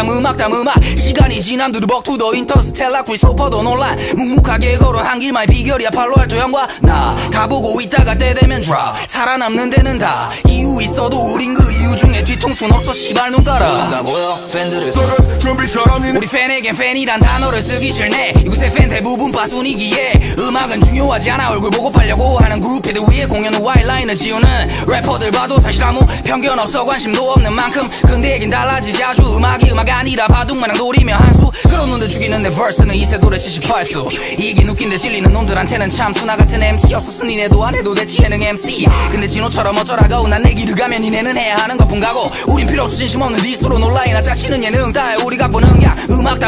시간이 지남 두루벅 투더 인터스텔라 크리스토퍼도 논란 묵묵하게 걸어 한 길만의 비결이야 팔로알토 형과 나 다 보고 있다가 때 되면 drop 살아남는 데는 다 이유 이유 있어도 우린 그 이유 중에 뒤통수는 없어 씨발 눈 깔아. 나 보여 팬들을 준비 잘하니 우리 팬에겐 팬이란 단어를 쓰기 싫네. 이곳의 팬 대부분 빠순이기에 음악은 중요하지 않아. 얼굴 보고 팔려고 하는 그룹들 위에 공연 후 와이라인을 지우는 래퍼들 봐도 사실 아무 편견 없어. 관심도 없는 만큼 근데 얘긴 달라지지. 아주 음악이 음악 아니라 바둑마냥 노리며 한수. 그런 놈들 죽이는 내 verse는 이세돌의 78수. 이긴 웃긴데 찔리는 놈들한테는 참 수나 같은 MC였었으니 니네도 안 해도 됐지 예능 MC. 근데 진호처럼 어쩌라고 난 내 길을 가면 니네는 해야 하는 것뿐 가고. 우린 필요 없어 진심 없는 디스로 논라이나 짜치는 예능 다해. 우리가 보는 야 음악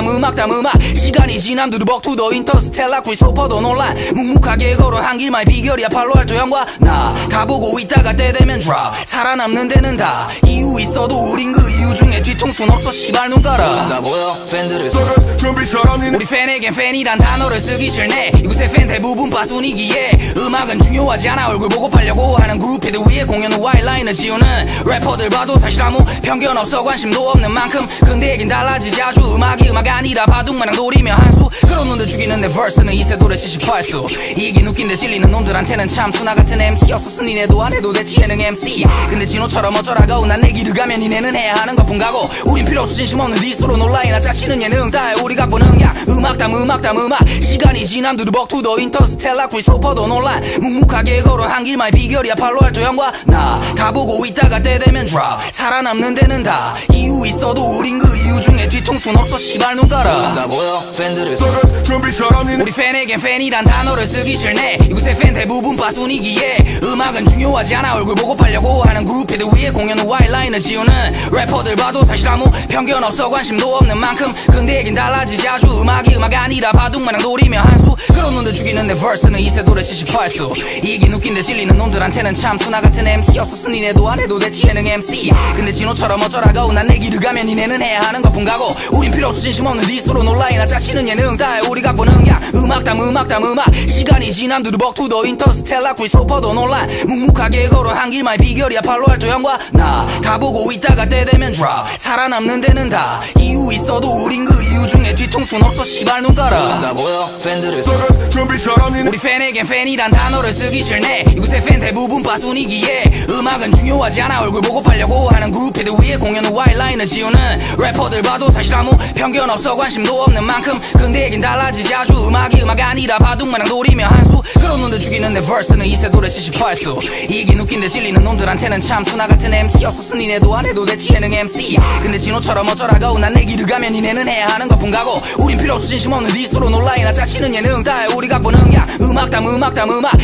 시간이 지남 두루벅 투더 인터스텔라 크리스토퍼도 논란. 묵묵하게 걸어온 한 길만의 비결이야 팔로알토 형과 나. 다 보고 있다가 때 되면 drop. 살아남는 데는 다 이유 있어도 우린 그 이유 중에 뒤통수는 없어 씨발 눈 깔아. 나 보여 팬들을 준비 잘하니 우리 팬에겐 팬이란 단어를 쓰기 싫네. 이곳의 팬 대부분 빠순이기에 음악은 중요하지 않아. 얼굴 보고 팔려고 하는 그룹들 위에 공연 후 와이라인을 지우는 래퍼들 봐도 사실 아무 편견 없어. 관심도 없는 만큼 근데 얘긴 달라지지. 아주 음악이 음악 아니라 바둑마냥 노리며 한수. 그런 놈들 죽이는 내 verse는 이세돌의 78수. 이긴 웃긴데 찔리는 놈들한테는 참 수나 같은 MC였었으니 니네도 안 해도 됐지 예능 MC. 근데 진호처럼 어쩌라고 난 내 길을 가면 니네는 해야 하는 것뿐 가고. 우린 필요 없어 진심 없는 디스로 논라이나 짜치는 예능 다해. 우리가 보는 야 음악 시간이 지남 두루벅 투더 인터스텔라 크리스토퍼도 논란. 묵묵하게 걸어온 한 길만의 비결이야 팔로알토 형과 나. 다 보고 있다가 때 되면 drop. 살아남는 데는 다 이유 있어도 우린 그 이유 중에 뒤통수는 없어 씨발 눈 깔아. 나 보여 팬들을 준비 잘하니 우리 팬에겐 팬이란 단어를 쓰기 싫네. 이곳의 팬 대부분 빠순이기에 음악은 중요하지 않아. 얼굴 보고 팔려고 하는 그룹들 위에 공연 후 와이라인을 지우는 래퍼들 봐도 사실 아무 편견 없어. 관심도 없는 만큼 근데 얘긴 달라지지. 아주 음악이 음악 아니라 바둑마냥 노리며 한수. 그런 놈들 죽이는 내 verse는 이세돌의 78수. 이긴 웃긴데 찔리는 놈들한테는 참 수나 같은 MC였었으니 니네도 안 해도 됐지 예능 MC. 근데 진호처럼 어쩌라고 난 내 길을 가면 니네는 해야 하는 것뿐 가고. 우린 필요 없어 진심 없는 디스로 논라이나 짜치는 예능 다해. 우리가 보는 야 음악 시간이 지남 두루벅 투더 인터스텔라 크리스토퍼도 논란. 묵묵하게 걸어온 한 길만의 비결이야 팔로알토 형과 나. 다 보고 있다가 때 되면 drop. 살아남는 데는 다 이유 있어도 우린 그 이유 중에 뒤통수는 없어 씨발 눈 깔아. 나 보여 팬들을 준비 잘하니 우리 팬에겐 팬이란 단어를 쓰기 싫네. 이곳의 팬 대부분 빠순이기에 음악은 중요하지 않아. 얼굴 보고 팔려고 하는 그룹들 위에 공연 후 와이라인을 지우는 래퍼들 봐도 사실 아무 편견 없어. 관심도 없는 만큼 근데 얘긴 달라지지. 아주 음악이 음악 아니라 바둑마냥 노리며 한수. 그런 놈들 죽이는 내 verse는 이세돌의 78수. 이긴 웃긴데 찔리는 놈들한테는 참 수나 같은 MC였었으니 니네도 안 해도 됐지 예능 MC. 근데 진호처럼 어쩌라고 난 내 길을 가면 니네는 해야 하는 것뿐 가고. 우린 필요 없어 진심 없는 디스로 논라이나 짜치는 예능 다해. 우리가 보는 야 음악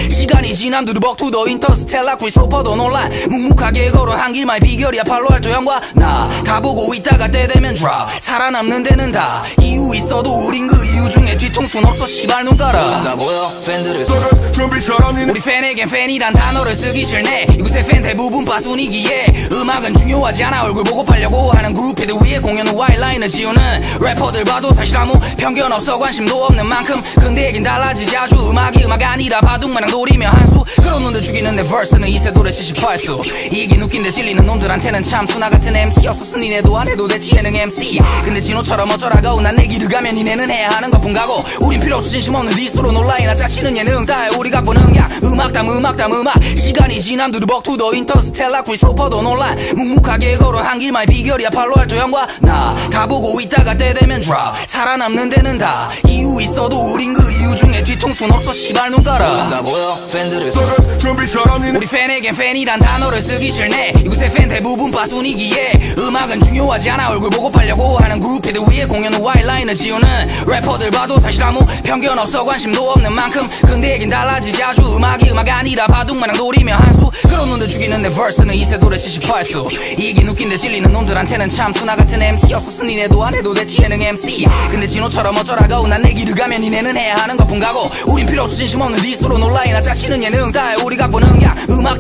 시간이 지남 두루벅 투더 인터스텔라 크리스토퍼도 논란. 묵묵하게 걸어온 한 길만의 비결이야 팔로알토 형과 나. 다 보고 있다가 때 되면 drop. 살아남는 데는 다 이유 있어도 우린 그 이유 중에 뒤통수는 없어 씨발 눈 깔아. 나 보여 팬들을 준비 잘하니 우리 팬에겐 팬이란 단어를 쓰기 싫네. 이곳의 팬 대부분 빠순이기에 음악은 중요하지 않아. 얼굴 보고 팔려고 하는 그룹들 위에 공연 후 와이라인을 지우는 래퍼들 봐도 사실 아무 편견 없어. 관심도 없는 만큼 근데 얘긴 달라지지. 아주 음악이 음악 아니라 바둑마냥 노리며 한수. 그런 놈들 죽이는 내 verse는 이세돌의 78수. 이긴 웃긴데 찔리는 놈들한테는 참 수나 같은 MC였었으니 니네도 안 해도 됐지 예능 MC. 근데 진호처럼 어쩌라고 난 내 길을 가면 니네는 해야 하는 것뿐 가고. 우린 필요 없어 진심 없는 디스로 논라이나 짜치는 예능 다해. 우리가 보는 야 음악 시간이 지남 두루벅 투더 인터스텔라 크리스토퍼도 논란. 묵묵하게 걸어온 한 길만의 비결이야 팔로알토 형과 나. 다 보고 있다가 때 되면 drop. 살아남는 데는 다 이유 있어도 우린 그 이유 중에 뒤통수는 없어 씨발 눈 깔아. 나 보여 팬들을 준비 잘하니 우리 팬에겐 팬이란 단어를 쓰기 싫네. 이곳의 팬 대부분 빠순이기에 음악은 중요하지 않아. 얼굴 보고 팔려고 하는 그룹들 위에 공연 후 와이라인을 지우는 래퍼들 봐도 사실 아무 편견 없어. 관심도 없는 만큼 근데 얘긴 달라지지. 아주 음악이 음악 아니라 바둑마냥 노리며 한수. 그런 놈들 죽이는 내 verse는 이세돌의 78수. 이긴 웃긴데 찔리는 놈들한테는 참 수나 같은 MC였었으니 니네도 안 해도 됐지 예능 MC. 근데 진호처럼 어쩌라고 난 내 길을 가면 니네는 해야 하는 것뿐 가고. 우린 필요 없어 진심 없는 디스로 논라이나 짜치는 예능 다해. 우리가 보는 야 음악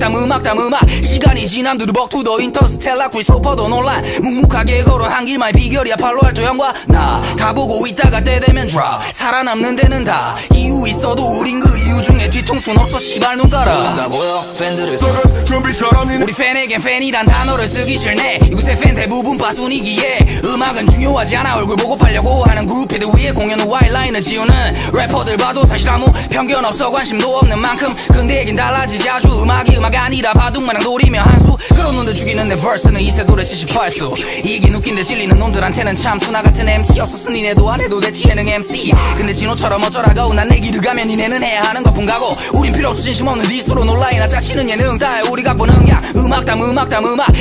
시간이 지남 두루벅 투더 인터스텔라 크리스토퍼도 논란. 묵묵하게 걸어온 한 길만의 비결이야 팔로알토 형과 나. 다 다 보고 있다가 때 되면 drop 살아남는 데는 다 이유 있어도 우린 그 이유 중에 뒤통수는 없어 씨발 눈 깔아 다 보여 팬들을 준비 잘하니 우리 팬에겐 팬이란 단어를 쓰기 싫네 이곳의 팬 대부분 빠순이기에 음악은 중요하지 않아 얼굴 보고 팔려고 하는 그룹들 위에 공연 후 와일라인을 지우는 래퍼들 봐도 사실 아무 편견 없어 관심도 없는 만큼 근데 얘긴 달라지지 아주 음악이 음악 아니라 바둑마냥 노리며 한수 그런 놈들 죽이는 내 verse는 이세돌의 78수 이긴 웃긴데 찔리는 놈들한테는 참 수나 같은 MC였었으니 니네도 안 해도 되지 예능 MC 근데 진호처럼 어쩌라고 난 내 길을 가면 니네는 해야 하는 것뿐 가고 우린 필요 없어 진심 없는 디스로 놀라이나 짜치는 예능 다해 우리 갖고 능력 음악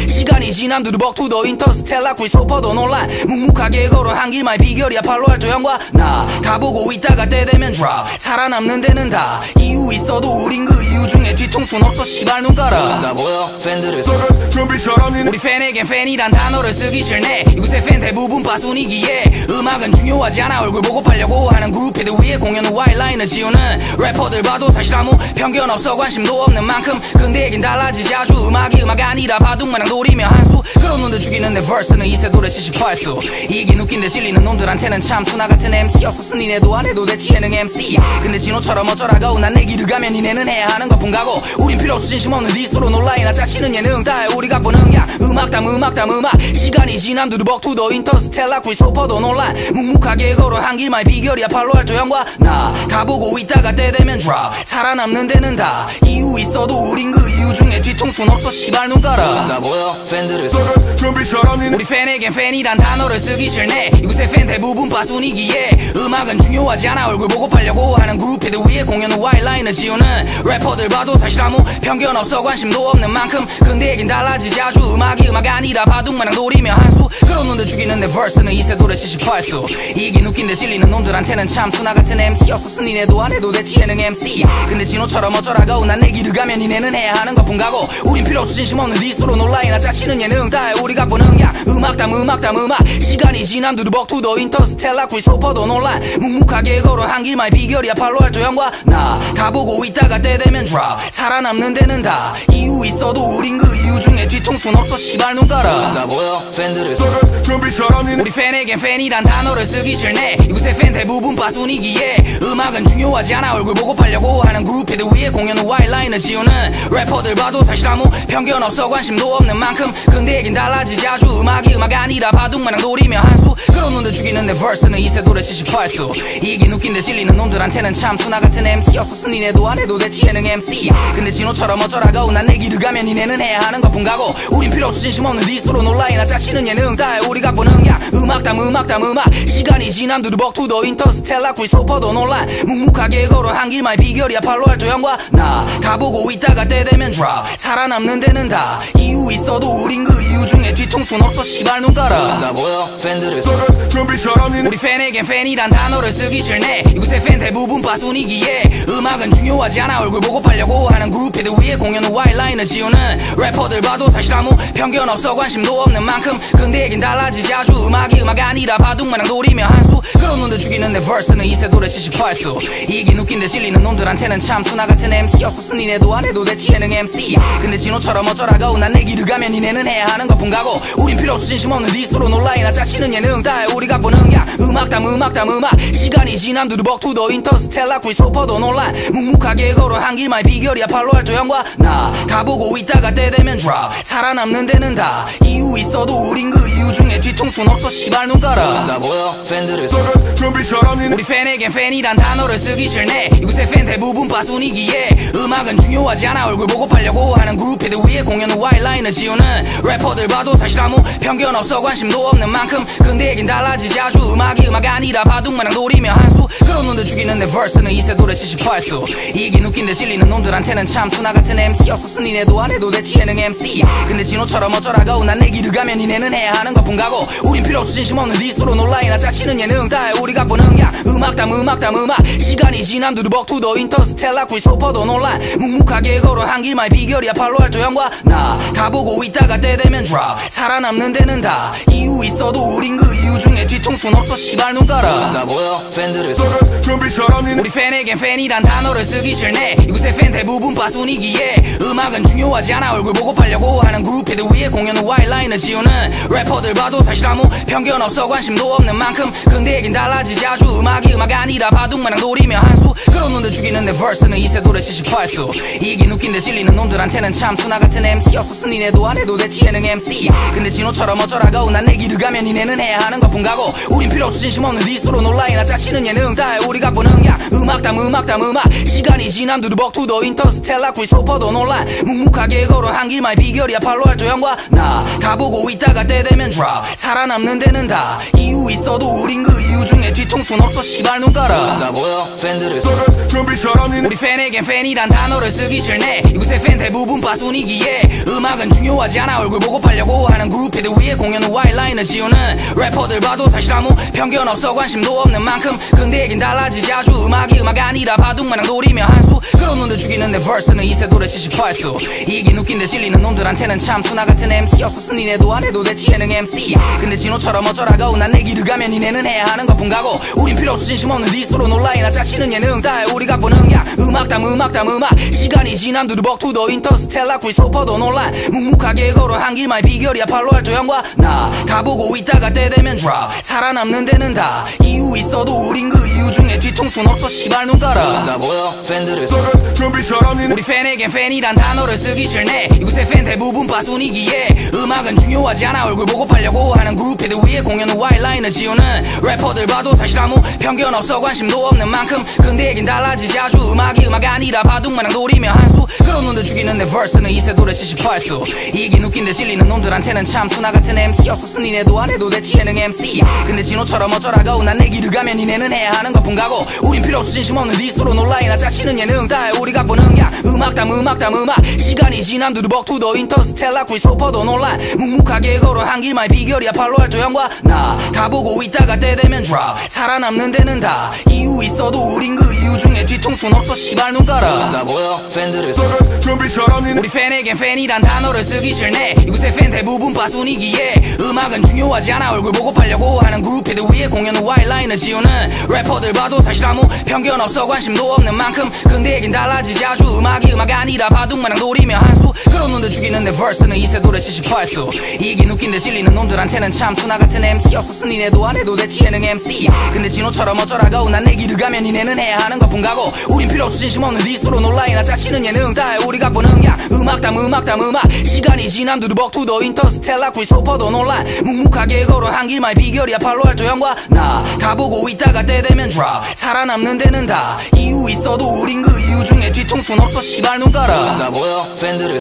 시간이 지남 두루벅 투더 인터스텔라 크리스토퍼도 논란 묵묵하게 걸어 한 길만 비결이야 팔로알토 형과 나 다 보고 있다가 때 되면 drop 살아남는 데는 다 이유 있어도 우린 그 이유 중에 뒤통수는 없어 씨발 눈 깔아 다 보여 팬들을 준비 잘하니 우리 팬에겐 팬이란 단어를 쓰기 싫네 이곳의 팬 대부분 빠순이기에 음악은 중요하지 않아 얼굴 보고 팔려고 하는 그룹들 위에 공연 후 와일라인을 지우는 래퍼들 봐도 사실 아무 편견 없어 관심도 없는 만큼 근데 얘긴 달라지지 아주 음악이 음악 아니라 바둑마냥 노리며 한수 그런 놈들 죽이는 내 verse는 이세돌의 78수 이긴 웃긴데 찔리는 놈들한테는 참 수나 같은 MC였었으니 니네도 안 해도 되지 예능 MC 근데 진호처럼 어쩌라고 난 내 길을 가면 니네는 해야 하는 것뿐 가고 우린 필요 없어 진심 없는 디스로 놀라이나 짜치는 예능 다해 우리 갖고 능력 음악 시간이 지남 두루벅 투더 인터스텔라 크리스토퍼도 논란 묵묵하게 걸어 한 길만 비결이야 팔로알토 형과 나 다 보고 있다가 때 되면 drop 살아남는 데는 다 이유 있어도 우린 그 이유 중에 뒤통수는 없어 씨발 눈 깔아 다 보여 팬들을 준비 잘하니 우리 팬에겐 팬이란 단어를 쓰기 싫네 이곳의 팬 대부분 빠순이기에 음악은 중요하지 않아 얼굴 보고 팔려고 하는 그룹들 위에 공연 후 와일라인을 지우는 래퍼들 봐도 사실 아무 편견 없어 관심도 없는 만큼 근데 얘긴 달라지지 아주 음악이 음악 아니라 바둑마냥 노리며 한수 그런 놈들 죽이는 내 verse는 이세돌의 78수 이긴 웃긴데 찔리는 놈들한테는 참 수나 같은 MC였었으니 니네도 안 해도 되지 예능 MC 근데 진호처럼 어쩌라고 난 내 길을 가면 니네는 해야 하는 것뿐 가고 우린 필요 없어 진심 없는 디스로 놀라이나 짜치는 예능 다해 우리 갖고 능력 음악 시간이 지남 두루벅 투더 인터스텔라 크리스토퍼도 논란 묵묵하게 걸어 한 길만 비결이야 팔로알토 형과 나 다 보고 있다가 때 되면 drop 살아남는 데는 다 이유 있어도 우린 그 이유 중에 뒤통수는 없어 씨발 눈 깔아 다 보여 팬들을 준비 잘하니 우리 팬에겐 팬이란 단어를 쓰기 싫네 이곳의 팬 대부분 빠순이기에 음악은 중요하지 않아 얼굴 보고 팔려고 하는 그룹들 위에 공연 후 와일라인을 지우는 래퍼들 봐도 사실 아무 편견 없어 관심도 없는 만큼 근데 얘긴 달라지지 아주 음악이 음악 아니라 바둑마냥 노리며 한수 그런 놈들 죽이는 내 verse는 이세돌의 78수 이긴 웃긴데 찔리는 놈들한테는 참 수나 같은 MC였었으니 니네도 안 해도 되지 예능 MC 근데 진호처럼 어쩌라고 난 내 길을 가면 니네는 해야 하는 것뿐 가고 우린 필요 없어 진심 없는 디스로 놀라이나 짜치는 예능 다해 우리 갖고 능력 음악 시간이 지남 두루벅 투더 인터스텔라 크리스토퍼도 논란 묵묵하게 걸어 한 길만 비결이야 팔로알토 형과 나 다 보고 있다가 때 되면 drop 살아남는 데는 다 이유 있어도 우린 그 이유 중에 뒤통수는 없어 씨발 눈 깔아 다 보여 팬들을 준비 잘하니 우리 팬에겐 팬이란 단어를 쓰기 싫네 이곳의 팬 대부분 빠순이기에 음악은 중요하지 않아 얼굴 보고 팔려고 하는 그룹들 위에 공연 후 와일라인을 지우는 래퍼들 봐도 사실 아무 편견 없어 관심도 없는 만큼 근데 얘긴 달라지지 아주 음악이 음악 아니라 바둑마냥 노리며 한수 그런 놈들 죽이는 내 verse는 이세돌의 78수 이긴 웃긴데 찔리는 놈들한테는 참 수나 같은 MC였었으니 니네도 안 해도 되지 예능 MC 근데 진호처럼 어쩌라고 난 내 길을 가면 니네는 해야 하는 것뿐 가고 우린 필요 없어 진심 없는 디스로 놀라이나 짜치는 예능 다해 우리 갖고 능력 음악 시간이 지남 두루벅 투더 인터스텔라 크리스토퍼도 논란 묵묵하게 걸어 한 길만 비결이야 팔로알토 형과 나 다 보고 있다가 때 되면 drop 살아남는 데는 다 이유 있어도 우린 그 이유 중에 뒤통수는 없어 씨발 눈 깔아 다 보여 팬들을 준비 잘하니 우리 팬에겐 팬이란 단어를 쓰기 싫네 이곳의 팬 대부분 빠순이기에 음악은 중요하지 않아 얼굴 보고 팔려고 하는 그룹들 위에 공연 후 와일라인을 지우는 래퍼들 봐도 사실 아무 편견 없어 관심도 없는 만큼 근데 얘긴 달라지지 아주 음악이 음악 아니라 바둑마냥 노리며 한수 그런 놈들 죽이는 내 verse는 이세돌의 78수 이긴 웃긴데 찔리는 놈들한테는 참 수나 같은 MC였었으니 니네도 안 해도 되지 예능 MC 근데 진호처럼 어쩌라고 난 내 길을 가면 니네는 해야 하는 것뿐 가고 우린 필요 없어 진심 없는 디스로 놀라이나 짜치는 예능 다해 우리 갖고 능력 음악 시간이 지남 두루벅 투더 인터스텔라 크리스토퍼도 논란 묵묵하게 걸어 한 길만 비결이야 팔로알토 형과 나 다 보고 있다가 때 되면 drop 살아남는 데는 다 이유 있어도 우린 그 이유 중에 뒤통수는 없어 씨발 눈 깔아 다 보여 팬들을 준비 잘하니 우리 팬에겐 팬이란 단어를 쓰기 싫네 이곳의 팬 대부분 빠순이기에 음악은 중요하지 않아 얼굴 보고 팔려고 하는 그룹들 위에 공연 후 와일라인 온라인을 지우는 래퍼들 봐도 사실 아무 편견 없어 관심도 없는 만큼 근데 얘긴 달라지지 아주 음악이 음악 아니라 바둑마냥 노리며 한수 그런 놈들 죽이는 내 verse는 이세 도래 78수 이긴 웃긴데 찔리는 놈들한테는 참 수나 같은 MC였었어 니네도 안 해도 돼 지혜능 MC 근데 진호처럼 어쩌라고 난 내 길을 가면 니네는 해야 하는 것뿐 가고 우린 필요 없어 진심 없는 디스로 논라이나 짜치는 예능 다해 우리 갖고는 그냥 음악담 시간이 지남 두두벅 투더 인터스텔라 크리스토퍼도 논란 묵묵하게 걸어 한 길만의 비결이야 팔로알토 형과 나 다 보고 있다가 때 되면 drop 살아남는 데는 다 이유 있어도 우린 그 이유 중에 뒤통수는 없어 시발 눈 깔아 나 보여 팬들을 준비처럼 니네 우리 팬에겐 팬이란 단어를 쓰기 싫네 이곳의 팬 대부분 빠순이기에 음악은 중요하지 않아 얼굴 보고 팔려고 하는 그룹들 위에 공연 후 와이라인을 지우는 래퍼들 봐도 사실 아무 편견 없어 관심도 없는 만큼 근데 얘긴 달라지지 아주 음악이 음악 아니라 바둑마냥 노리며 한수 그런 놈들 죽이는 내 verse는 이세 도래 78수 이긴 웃긴데 찔리는 놈들한테는 참 수나 같은 MC였었어 니네도 안 해도 돼 지혜능 MC 근데 진호처럼 어쩌라고 난 내 길을 가면 니네는 해야 하는 것뿐 가고 우린 필요 없어 진심 없는 디스로 논라이나 짜치는 예능 다해 우리 갖고는 그냥 음악담 시간이 지남 두두벅 투더 인터스텔라 크리스토퍼도 논란 묵묵하게 걸어 한 길만의 비결이야 팔로알토 형과 나 다 보고 있다가 때 되면 drop 살아남는 데는 다 이유 있어도 우린 그 이유 중에 뒤통수는 없어 시발 눈 깔아 나 보여 팬들을 준비처럼 니네 우리 팬에겐 팬이란 단어를 쓰기 싫네 이곳의 팬 대부분 빠순이기에 음악은 중요하지 않아 얼굴 보고 팔려고 하는 그룹들 위에 공연 후 와이라인을 지우는 래퍼들 봐도 사실 아무 편견 없어 관심도 없는 만큼 근데 얘긴 달라지지 아주 음악이 음악 아니라 바둑마냥 노리며 한수 그런 놈들 죽이는 내 verse는 이세 도래 78수 이긴 웃긴데 찔리는 놈들한테는 참 수나 같은 MC였었어 니네도 안 해도 돼 지혜능 MC 근데 진호처럼 어쩌라고 난 내 길을 가면 니네는 해야 하는 것뿐 가고 우린 필요 없어 진심 없는 디스로 논라이나 짜치는 예능 다해 우리 갖고는 그냥 음악담 시간이 지남 두두벅 투더 인터스텔라 크리스토퍼도 논란 묵묵하게 걸어 한 길만의 비결이야 팔로알토 형과 나 다 보고 있다가 때 되면 drop 살아남는 데는 다 이유 있어도 우린 그 이유 중에 뒤통수는 없어 시발 눈 깔아 나 보여 팬들을 준비처럼 니네 우리 팬에겐 팬이란 단어를 쓰기 싫네 이곳의 팬 대부분 빠순이기에 음악은 중요하지 않아 얼굴 보고 팔려고 하는 그룹들 위에 공연 후 와이라인을 지우는 래퍼들 봐도 사실 아무 편견 없어 관심도 없는 만큼 근데 얘긴 달라지지 아주 음악이 음악 아니라 바둑마냥 노리며 한수 그런 놈들 죽이는 내 verse는 이세 도래 78수 이긴 웃긴데 찔리는 놈들한테는 참 수나 같은 MC였었어 니네도 안 해도 돼 지혜능 MC 근데 진호처럼 어쩌라고 난 내 길을 가면 니네는 해야 하는 것뿐 가고 우린 필요 없어 진심 없는 디스로 논라이나 짜치는 예능 다해 우리 갖고는 그냥 음악담 시간이 지남 두두벅 투더 인터스텔라 크리스토퍼도 논란 묵묵하게 걸어 한 길만의 비결이야 팔로알토 형과 나 다 보고 있다가 때 되면 drop 살아남는 데는 다 이유 있어도 우린 그 이유 중에 뒤통수는 없어 시발 눈 깔아 나 보여 팬들을